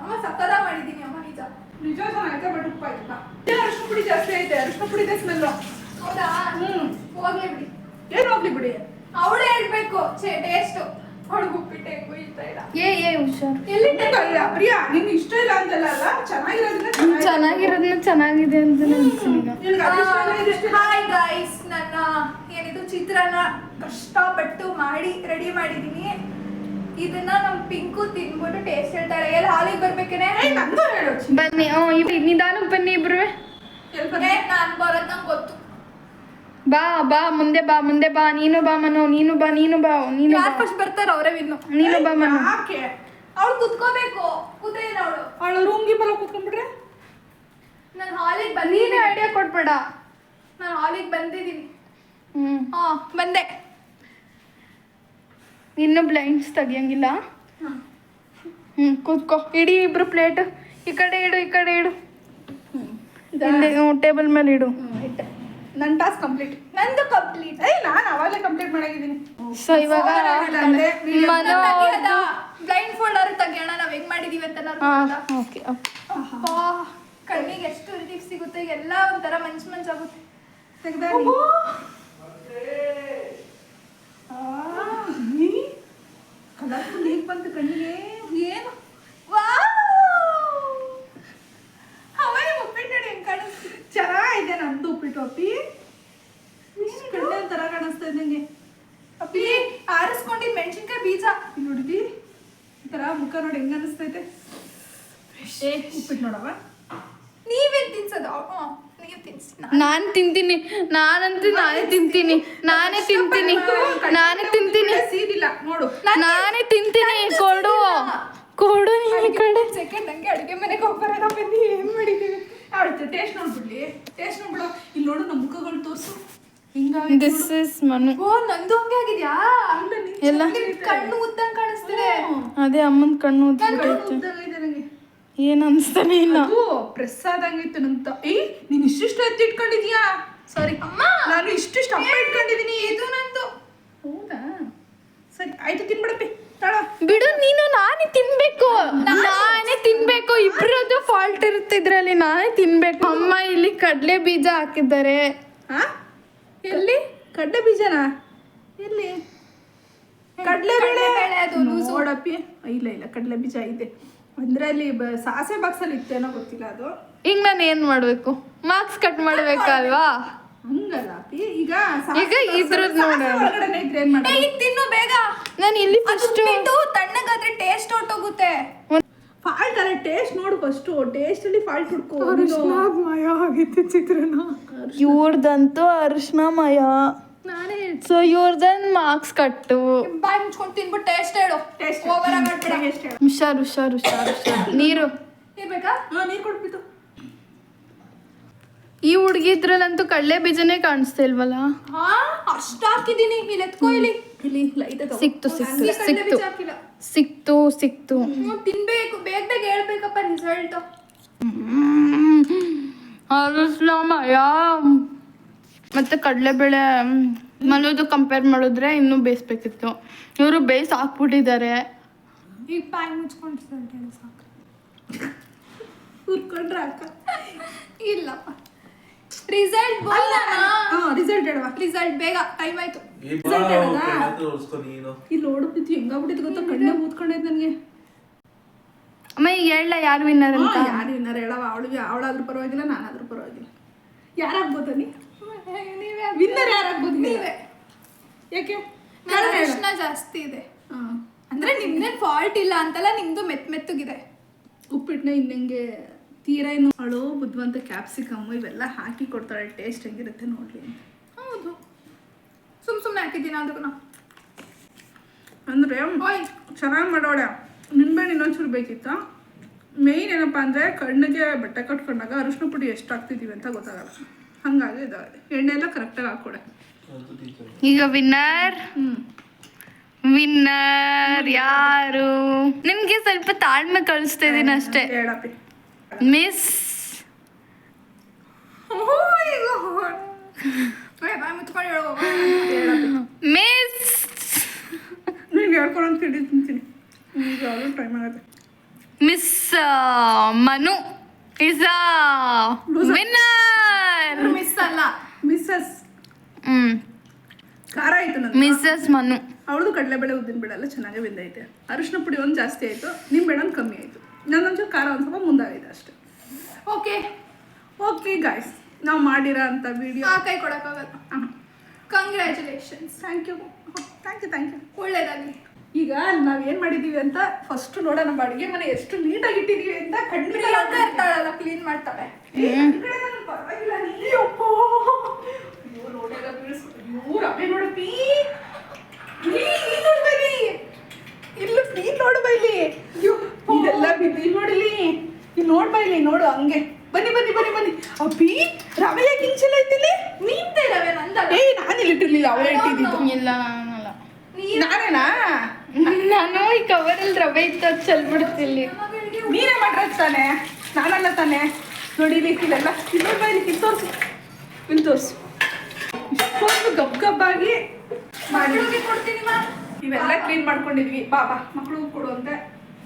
ಅಮ್ಮ ಸಕ್ಕದ ಮಾಡಿದ್ದೀನಿ ಅಮ್ಮ ನಿಜ. ನಿಜ ಚೆನ್ನಾಗೈತೆ ಬಟ್ ಉಪ್ಪು ಆಯ್ತಲ್ಲ. ಅರಿಶಿನ ಪುಡಿ ಜಾಸ್ತಿ ಐತೆ, ಅರಿಶಿನ ಪುಡಿದೆ ಸ್ಮೆಲ್ಲು. ಹೌದಾ? ಹೋಗ್ಲಿ ಬಿಡಿ. ಏನು ಹೋಗ್ಲಿ ಬಿಡಿ, ಅವಳೇ ಹೇಳ್ಬೇಕು ಟೇಸ್ಟ್. ಅವಳಿಗೆ ಉಪ್ಪಿಟ್ಟು ಹೆಂಗು ಇಷ್ಟ ಇಲ್ಲ. ಏ ಹುಷಾರು. ಎಲ್ಲಿ ಪ್ರಿಯಾ ನಿಂಗೆ ಇಷ್ಟ ಇಲ್ಲ ಅಂತಲ್ಲ ಅಲ್ಲ, ಚೆನ್ನಾಗಿರೋದನ್ನ ಚೆನ್ನಾಗಿರೋದನ್ನ ಚೆನ್ನಾಗಿದೆ ಅಂತ ಅನ್ಸ್ತೀನಿ ಈಗ. ನಿನ್ಗೆ ಅದು ಇಷ್ಟ ಇಲ್ಲ, ಇದು ಇಷ್ಟ ಇಲ್ಲ. ಹಾಯ್ ಗೈಸ್, ನನ್ನ ಏನಿದು ಚಿತ್ರಾನ್ನ ಕಷ್ಟಪಟ್ಟು ಮಾಡಿ ರೆಡಿ ಮಾಡಿದೀನಿ. ಇದನ್ನ ನಮ್ ಪಿಂಕು ತಿನ್ಬಿಟ್ಟು ಟೇಸ್ಟ್ ಹೇಳ್ತಾಳೆ. ಎಲ್ಲಿ ಹಾಲಿಗೆ ಬರ್ಬೇಕೇನೆ? ನಂಗೂ ಹೇಳು. ಬನ್ನಿ ನಿಧಾನಕ್ಕೆ ಬನ್ನಿ ಇಬ್ರು. ನಾನು ಬರೋದು ನಂಗೆ ಗೊತ್ತು. ಬಾ ಬಾ ಮುಂದೆ ಬಾ ಮುಂದೆ ಬಾ. ನೀನು ಬಾ ಮನು, ನೀನು ಬಾ ನೀನು ಬಾ ನೀನು ಬಾ. ಯಾರು ಫಸ್ಟ್ ಬರ್ತಾರ ಅವರೇ ವಿನ್ನು. ನೀನು ಬಾ ಮನು. ಯಾಕೆ ಅವಳು ಕುತ್ಕೋಬೇಕು. ಕೂತೇನ ಅವಳು. ಅವಳು ರೂಮ್ಗೆ ಬರೋ ಕೂತ್ಕೊಂಡ್ಬಿಟ್ರೆ ನಾನು ಹಾಲಿಗೆ ನೀನೇ ಬಂದಿದ್ದೀನಿ. ಐಡಿಯಾ ಕೊಟ್ಬೇಡ. ನಾನು ಹಾಲಿಗೆ ಬಂದಿದ್ದೀನಿ. ಹ್ಮ್ ಹಾ ಬಂದೆ. ಇನ್ನು ಬ್ಲೈಂಡ್ಸ್ ತೆಗಿಯಂಗಿಲ್ಲ. ಕೂತ್ಕೋ. ಇಡಿ ಇಬ್ರು ಪ್ಲೇಟ್. ಈ ಕಡೆ ಇಡು ಈ ಕಡೆ ಇಡು. ಟೇಬಲ್ ಮೇಲೆ ಇಡು. ನನ್ನ ಟಾಸ್ಕ್ ಕಂಪ್ಲೀಟ್. ನಂದು ಕಂಪ್ಲೀಟ್. ನಾನು ಅವಾಗಲೇ ಕಂಪ್ಲೀಟ್ ಮಾಡಾಗಿದ್ದೀನಿ. ಸೊ ಇವಾಗ ಮನು ಬ್ಲೈಂಡ್ ಫೋಲ್ಡರ್ ತೆಗಿಯೋಣ. ನಾವ್ ಹೆಂಗ್ ಮಾಡಿದೀವಿ ಅಂತ ಓಕೆ ಕಣ್ಣಿಗೆ ಎಷ್ಟು ರಿಲೀಫ್ ಸಿಗುತ್ತೆ. ಈಗ ಎಲ್ಲ ಒಂಥರ ಮಂಚಾಗುತ್ತೆ. ಕಲರ್ಫುಲ್ ನೀರು ಬಂತು ಕಣ್ಣಿಗೆ. ಏನು ಅವನೇ ಉಪ್ಪಿಟ್ಟು ನೋಡಿ ಹೆಂಗ್ ಕಾಣಿಸ್ತಿದೆ. ಚೆನ್ನಾಗಿದೆ ನಂದು ಉಪ್ಪಿಟ್ಟು. ಅಪ್ಪಿ ಕಣ್ಣೆ ಒಂಥರ ಕಾಣಿಸ್ತಾ ಇದ್ದಂಗೆ. ಅಪ್ಪಿ ಆರಿಸ್ಕೊಂಡಿದ್ ಮೆಣಸಿನ್ಕಾಯಿ ಬೀಜ ನೋಡಿದಿ ಈ ಥರ ಮುಖ ನೋಡಿ ಹೆಂಗ ಅನಿಸ್ತೈತೆ. ಉಪ್ಪಿಟ್ಟು ನೋಡವ. ನೀವೇನ್ ತಿನ್ಸೋದು? ನೀವು ತಿನ್ಸಿ. ನಾನು ತಿಂತೀನಿ. ನಾನಂತೂ ನಾನೇ ತಿಂತೀನಿ. ನಾನೇ ತಿಂತೀನಿ. ನಾನೇ ತಿಂತೀನಿ. ಸೀದಿಲ್ಲ ನೋಡು. ನಾನೇ ತಿಂತೀನಿ. ಕೊಡು ಕೊಡು ನೀನು ಈ ಕಡೆ. ಸೆಕೆಂಡ್ ಹಂಗೆ ಅಡುಗೆ ಮನೆಗೆ ಹೋಗ್ಬರೋಣ ಬನ್ನಿ. ಏನ್ ಮಾಡಿದೀವಿ? ಅವಳು ಟೇಸ್ಟ್ ನೋಡ್ಬಿಡ್ಲಿ. ಟೇಸ್ಟ್ ನೋಡ್ಬಿಡು. ಇಲ್ಲಿ ನೋಡು ನಮ್ಮ ಮುಖಗಳು ತೋರಿಸು. ಹಿಂಗ ದಿಸ್ ಇಸ್ ಮನು. ಓ ನಂದು ಹಂಗೆ ಆಗಿದ್ಯಾ? ಎಲ್ಲ ಕಣ್ಣು ಉದ್ದಂಗ್ ಕಾಣಿಸ್ತಿದೆ. ಅದೇ ಅಮ್ಮನ ಕಣ್ಣು ಉದ್ಬಿಟ್ಟೈತೆ. ಉದ್ದಾಗೈತೆ ನನಗೆ. ಏನ್ ಅನ್ಸ್ತಾನೆ ಇಲ್ಲ. ಅದು ಪ್ರೆಸ್ ಆದಂಗಿತ್ತು ನಂತ. ನೀನ್ ಇಷ್ಟಿಷ್ಟು ಎತ್ತಿ ಇಟ್ಕೊಂಡಿದ್ಯಾ? ಸಾರಿ ಅಮ್ಮ, ನಾನು ಇಷ್ಟಿಷ್ಟು ಅಪ್ಪ ಇಟ್ಕೊಂಡಿದೀನಿ. ಇದು ನಂದು. ಹೌದಾ? ಸರಿ ಆಯ್ತು, ತಿನ್ಬಿಡಪ್ಪಿ. ತಾಳ ಬಿಡು ನೀನು. ನಾನೇ ತಿನ್ಬೇಕು. ನಾನೇ ತಿನ್ಬೇಕು. ಇಬ್ರದ್ದು ಫಾಲ್ಟ್ ಇರುತ್ತೆ ಇದ್ರಲ್ಲಿ. ನಾನೇ ತಿನ್ಬೇಕು. ಅಮ್ಮ ಇಲ್ಲಿ ಕಡಲೆ ಬೀಜ ಹಾಕಿದ್ದಾರೆ. ಹಾ? ಎಲ್ಲಿ? ಕಡ್ಲೆ ಬೀಜನಾ? ಎಲ್ಲಿ? ಕಡಲೆಬೇಳೆ ಅದು ಲೂಸು. ನೋಡಪ್ಪಿ. ಇಲ್ಲ ಇಲ್ಲ, ಕಡಲೆ ಬೀಜ ಇದೆ ಅಂದ್ರೆ ಅಲ್ಲಿ ಸಾಸೆ ಬಾಕ್ಸಲ್ಲಿ ಇತ್ತೇನೋ ಗೊತ್ತಿಲ್ಲ ಅದು. ಈಗ ನಾನು ಏನ್ ಮಾಡ್ಬೇಕು? ಮಾರ್ಕ್ಸ್ ಕಟ್ ಮಾಡ್ಬೇಕಲ್ವಾ? ಹಂಗಲ್ಲ ಅಪ್ಪಿ. ಈಗ ಈಗ ಇದ್ರದ್ದು ನೋಡೋಣ. ಒಳಗಡೆ ಇದ್ರೆ ಏನ್ ಮಾಡೋದು? ಇದು ತಿನ್ನು ಬೇಗ. ನಾನು ಇಲ್ಲಿ ಅದು ಫಸ್ಟ್ ಉಪ್ಪಿಟ್ಟು ತಣ್ಣಗಾದ್ರೆ ಟೇಸ್ಟ್ ಹೊಟ್ಟೋಗುತ್ತೆ. ಫಾಲ್ಟ್ ಅಲ್ಲ, ಟೇಸ್ಟ್ ನೋಡು ಫಸ್ಟ್. ಟೇಸ್ಟ್ ಅಲ್ಲಿ ಫಾಲ್ಟ್ ಹುಡ್ಕೋ. ಮಯ ಆಗಿತ್ತು ಚಿತ್ರಾನ್ನ. ಇವ್ರದಂತೂ ಅರಿಶಿನಮಯ. ನಾನೇ ಸೊ ಇವ್ರದನ್ ಮಾರ್ಕ್ಸ್ ಕಟ್ಟು. ಬಾಯಿ ಮುಚ್ಕೊಂಡು ತಿನ್ಬಿಟ್ಟು ಟೇಸ್ಟ್ ಹೇಳು. ಟೇಸ್ಟ್ ಓವರ್ ಆಗ್ಬಿಡ. ಹುಷಾರ್ ಹುಷಾರ್ ಹುಷಾರ್ ಹುಷಾರ್. ನೀರು ಇರ್ಬೇಕಾ? ನೀರು ಕೊಟ್ಬಿಟ್ಟು. ಈ ಹುಡುಗಿ ಇದ್ರಲ್ಲಂತೂ ಕಡಲೆ ಬೀಜನೇ ಕಾಣಿಸ್ತಾ ಇಲ್ವಲ್ಲ. ಹಾ ಅಷ್ಟು ಹಾಕಿದೀನಿ. ಇಲ್ಲಿ ಎತ್ಕೋ. ಇಲ್ಲಿ ಲೈಟ್ ಸಿಕ್ತು ಸಿಕ್ತು ಕಡಲೆ ಸಿಕ್ತು ಬೀಜ ಹಾಕಿಲ್ಲ. ಸಿಕ್ತು ಸಿಕ್ತು. ತಿನ್ಬೇಕು. ಬೇಗ ಬೇಗ ಹೇಳ್ಬೇಕಪ್ಪ ರಿಸಲ್ಟ್. ಅರಿಶಿನಮಯ ಮತ್ತೆ ಕಡಲೆಬೇಳೆ ಮನೋದು ಕಂಪೇರ್ ಮಾಡಿದ್ರೆ ಇನ್ನೂ ಬೇಯಿಸ್ಬೇಕಿತ್ತು. ಇವರು ಬೇಯಿಸಿ ಹಾಕ್ಬಿಟ್ಟಿದ್ದಾರೆ. ಈಗ ಬಾಯಿ ಮುಚ್ಕೊಂಡು ರಿಸಲ್ಟ್ ಹೇಳಿ ಸಾಕು. ಹುರ್ಕೊಂಡ್ರೆ ಅಕ್ಕ. ಇಲ್ಲಪ್ಪ. ರಿಸಲ್ಟ್ ರಿಸಲ್ಟ್ ಹೇಳುವ. ರಿಸಲ್ಟ್ ಬೇಗ. ಟೈಮ್ ಆಯ್ತು. ಇಲ್ಲಿ ನೋಡ್ಬಿಟ್ಟು ಹೆಂಗಾಗ್ಬಿಟ್ಟಿದ್ ಗೊತ್ತಾ? ಕಣ್ಣೆ ಕೂತ್ಕೊಂಡೈತೆ ನನಗೆ. ಅಮ್ಮ ಈಗ ಹೇಳ ಯಾರು ವಿನ್ನರ್ ಅಂತ. ಯಾರು ವಿನ್ನರ್ ಹೇಳವ? ಅವಳಾದ್ರೂ ಪರವಾಗಿಲ್ಲ, ನಾನಾದ್ರೂ ಪರವಾಗಿಲ್ಲ. ಯಾರಾಗ್ಬೋದ ನೀ? ವಿನ್ನರ್ ಯಾರಾಗ್ಬೋದು? ನೀವೇ. ಯಾಕೆ? ನನ್ನ ಪ್ರಶ್ನೆ ಜಾಸ್ತಿ ಇದೆ. ಅಂದ್ರೆ ನಿಮ್ದೇನ್ ಫಾಲ್ಟ್ ಇಲ್ಲ ಅಂತಲ್ಲ, ನಿಮ್ದು ಮೆತ್ತಗಿದೆ. ಉಪ್ಪಿಟ್ಟನ್ನ ಇನ್ನಂಗೆ ತೀರಾ ಏನು ಅವಳು ಬುದ್ಧಿವಂತ ಕ್ಯಾಪ್ಸಿಕಮ್ ಇವೆಲ್ಲ ಹಾಕಿ ಕೊಡ್ತಾಳೆ. ಟೇಸ್ಟ್ ಹೆಂಗಿರುತ್ತೆ ನೋಡ್ಲಿ. ಹೌದು, ಸುಮ್ಮನೆ ಹಾಕಿದ್ದೀನಿ ಅದಕ್ಕೂ. ಅಂದ್ರೆ ಚೆನ್ನಾಗಿ ಮಾಡೋಳೆ. ನಿಂಬೆಹಣ್ಣು ಇನ್ನೊಂಚೂರು ಬೇಕಿತ್ತು. ಮೇಯ್ನ್ ಏನಪ್ಪ ಅಂದರೆ ಕಣ್ಣಿಗೆ ಬಟ್ಟೆ ಕಟ್ಕೊಂಡಾಗ ಅರಿಶಿನ ಪುಡಿ ಎಷ್ಟು ಹಾಕ್ತಿದ್ದೀವಿ ಅಂತ ಗೊತ್ತಾಗಲ್ಲ. ಹಾಗಾಗಿ ಇದು ಎಣ್ಣೆ ಎಲ್ಲ ಕರೆಕ್ಟಾಗಿ ಹಾಕ್ಕೊಡೆ. ಈಗ ವಿನ್ನರ್ ವಿನ್ನರ್ ಯಾರು? ನಿಮ್ಗೆ ಸ್ವಲ್ಪ ತಾಳ್ಮೆ ಕಳಿಸ್ತಾ ಇದೀನಿ ಅಷ್ಟೇ. ಹೇಳಪ್ಪಿ. ಮಿಸ್ ಮಿಸ್ ನೀನು ಹೇಳ್ಕೊಂಡು ತಿಂತೀನಿ ಯಾರು ಟ್ರೈ ಮಾಡೋದು. Miss Manu is a winner. Miss ಅಲ್ಲ, ಮಿಸ್ಸಸ್ ಖಾರ ಆಯ್ತು ನಂದು. ಮಿಸ್ಸಸ್ ಮನು. ಅವಳದು ಕಡಲೆಬೇಳೆ ಉದ್ದಿನ ಬೇಳೆ ಎಲ್ಲ ಚೆನ್ನಾಗಿ ಬೆಂದೈತೆ. ಅರಿಶಿನ ಪುಡಿ ಒಂದು ಜಾಸ್ತಿ ಆಯಿತು, ನಿಂಬೆಳೆ ಒಂದು ಕಮ್ಮಿ ಆಯಿತು. ನನ್ನೊಂಚೂರು ಖಾರ ಒಂದು ಸ್ವಲ್ಪ ಮುಂದಾಗಿದೆ ಅಷ್ಟೇ. ಓಕೆ ಗಾಯ್ಸ್, ನಾವು ಮಾಡಿರೋ ಅಂಥ ವಿಡಿಯೋ ಆ ಕೈ ಕೊಡೋಕ್ಕಾಗಲ್ಲ. ಕಂಗ್ರ್ಯಾಚುಲೇಷನ್ಸ್. Thank you. ಒಳ್ಳೇದಾಗಲಿ. ಈಗ ನಾವೇನು ಮಾಡಿದ್ದೀವಿ ಅಂತ ಫಸ್ಟ್ ನೋಡೋಣ. ನಮ್ಮ ಅಡುಗೆ ಮನೆ ಎಷ್ಟು ನೀಟಾಗಿ ಇಟ್ಟಿದ್ದೀವಿ ಅಂತ ಖಂಡಿತ ಇರ್ತಾಳಲ್ಲ, ಕ್ಲೀನ್ ಮಾಡ್ತಾಳೆ. ಪರವಾಗಿಲ್ಲ. ರವೆ ನೋಡಪ್ಪಿ, ನೀನ್ ನೋಡು ಬೈಲಿ, ಇದೆಲ್ಲ ಬಿದ್ದು ಇಲ್ಲಿ ನೋಡಿಲಿ, ಇಲ್ಲಿ ನೋಡ್ಬಾ, ಇಲ್ಲಿ ನೋಡು ಹಂಗೆ. ಬನ್ನಿ ಅಪ್ಪಿ, ರವೆ ಯಾಕೆ ಹಿಂಚೆಲ್ಲ ಐತಿಲ್ಲಿ? ನಿಂದೆ ರವೆ ನಂದಲ್ಲ. ನಾನು ಇಲ್ಲಿ ಇಟ್ಟಿರ್ಲಿಲ್ಲ, ಅವರೇ ಇಟ್ಟಿದ್ದು. ಇಲ್ಲ ನಾನಲ್ಲ, ನಾನೇನಾ? ನಾನು ಈ ಕವರಲ್ಲಿ ರವೆ ಇತ್ತು ಅದು ಚೆಲ್ಬಿಡ್ತಿಲ್ಲಿ. ನೀನೇ ಮಾಡ್ರದ್ ತಾನೆ, ನಾನಲ್ಲ ತಾನೆ. ನೋಡಿ ಇಲ್ಲಿ ಇದೆಲ್ಲ ಇಲ್ಲಿ ಬೈಲಿ, ಇಲ್ಲಿ ತೋರಿಸು. ಇಷ್ಟೊಂದು ಗಬ್ಬಾಗಿ ಮಾಡಿ ಕೊಡ್ತೀನಿ. ಇವೆಲ್ಲ ಕ್ಲೀನ್ ಮಾಡ್ಕೊಂಡಿದ್ವಿ. ಬಾಬಾ ಮಕ್ಕಳು ಕೊಡುವಂತೆ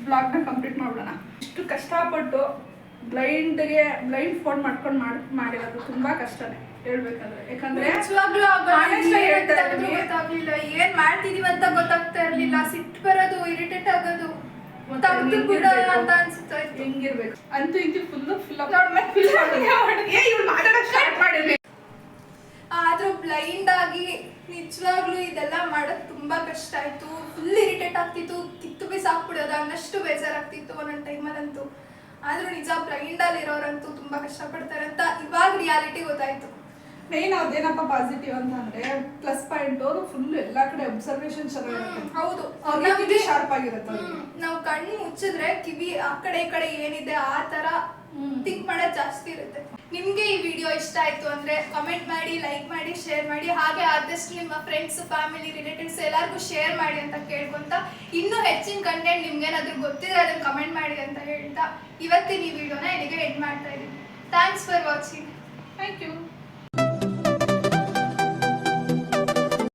ಬ್ಲಾಗ್ನ ಕಂಪ್ಲೀಟ್ ಮಾಡೋಣ. ಇಷ್ಟು ಕಷ್ಟಪಟ್ಟು ಬ್ಲೈಂಡ್ ಫೋನ್ ಮಾಡ್ಕೊಂಡು ಮಾಡಿರೋದು ತುಂಬಾ ಕಷ್ಟನೇ ಹೇಳ್ಬೇಕಂದ್ರೆ. ಯಾಕಂದ್ರೆ ಗೊತ್ತಾಗ್ಲಿಲ್ಲ ಏನ್ ಮಾಡ್ತಿದೀವಿ ಅಂತ ಗೊತ್ತಾಗ್ತಾ ಇರ್ಲಿಲ್ಲ. ಸಿಟ್ಟು ಬರೋದು, ಇರಿಟೇಟ್ ಆಗೋದು, ತಗ್ದು ಬಿಡ ಅಂತ ಅನ್ಸುತ್ತೆ. ಹೆಂಗಿರ್ಬೇಕು ಅಂತೂ ಇಂತೂ ಫುಲ್ ಮಾಡೋಣ ಸ್ಟಾರ್ಟ್ ಮಾಡಿದ್ವಿ. ಆದ್ರೂ ಬ್ಲೈಂಡ್ ಆಗಿ ನಿಜವಾಗ್ಲೂ ಇದೆಲ್ಲ ಮಾಡೋದು ತುಂಬಾ ಕಷ್ಟ ಆಯ್ತು. ಫುಲ್ ಇರಿಟೇಟ್ ಆಗ್ತಿತ್ತು, ಕಿತ್ತು ಬಿಸಾಕ್ಬಿಡೋದು ಅನ್ನಷ್ಟು ಬೇಜಾರಾಗ್ತಿತ್ತು ಒಂದೊಂದು ಟೈಮಲ್ಲಂತೂ. ಆದ್ರೂ ನಿಜ ಬ್ಲೈಂಡ್ ಅಲ್ಲಿ ಇರೋರಂತೂ ತುಂಬಾ ಕಷ್ಟಪಡ್ತಾರೆ ಅಂತ ಇವಾಗ ರಿಯಾಲಿಟಿ ಗೊತ್ತಾಯ್ತು. ಮೇನ್ ಅದೇನಪ್ಪ ಪಾಸಿಟಿವ್ ಅಂತ ಅಂದ್ರೆ ಪ್ಲಸ್ ಪಾಯಿಂಟ್ ಅವರು ಫುಲ್ ಎಲ್ಲಾ ಕಡೆ ಅಬ್ಸರ್ವೇಷನ್ ಚೆನ್ನಾಗಿರುತ್ತೆ. ಹೌದು, ಶಾರ್ಪ್ ಆಗಿರುತ್ತೆ. ನಾವು ಕಣ್ಣು ಮುಚ್ಚಿದ್ರೆ ಕಿವಿ ಆ ಕಡೆ ಈ ಕಡೆ ಏನಿದೆ ಆ ತರ ಥಿಂಕ್ ಮಾಡೋದು ಜಾಸ್ತಿ ಇರುತ್ತೆ. ನಿಮ್ಗೆ ಈ ವಿಡಿಯೋ ಇಷ್ಟ ಆಯ್ತು ಅಂದ್ರೆ ಕಮೆಂಟ್ ಮಾಡಿ, ಲೈಕ್ ಮಾಡಿ, ಶೇರ್ ಮಾಡಿ. ಹಾಗೆ ಆದಷ್ಟು ನಿಮ್ಮ ಫ್ರೆಂಡ್ಸ್, ಫ್ಯಾಮಿಲಿ, ರಿಲೇಟಿವ್ಸ್ ಎಲ್ಲರಿಗೂ ಶೇರ್ ಮಾಡಿ ಅಂತ ಕೇಳ್ಕೊಂತ, ಇನ್ನೂ ಹೆಚ್ಚಿನ ಕಂಟೆಂಟ್ ನಿಮ್ಗೇನಾದ್ರೂ ಗೊತ್ತಿದ್ರೆ ಅದನ್ನ ಕಮೆಂಟ್ ಮಾಡಿ ಅಂತ ಹೇಳ್ತಾ ಇವತ್ತಿನ ಈ ವಿಡಿಯೋನ ಇಲ್ಲಿಗೆ ಎಂಡ್ ಮಾಡ್ತಾ ಇದ್ದೀನಿ. Thanks for watching. Thank you.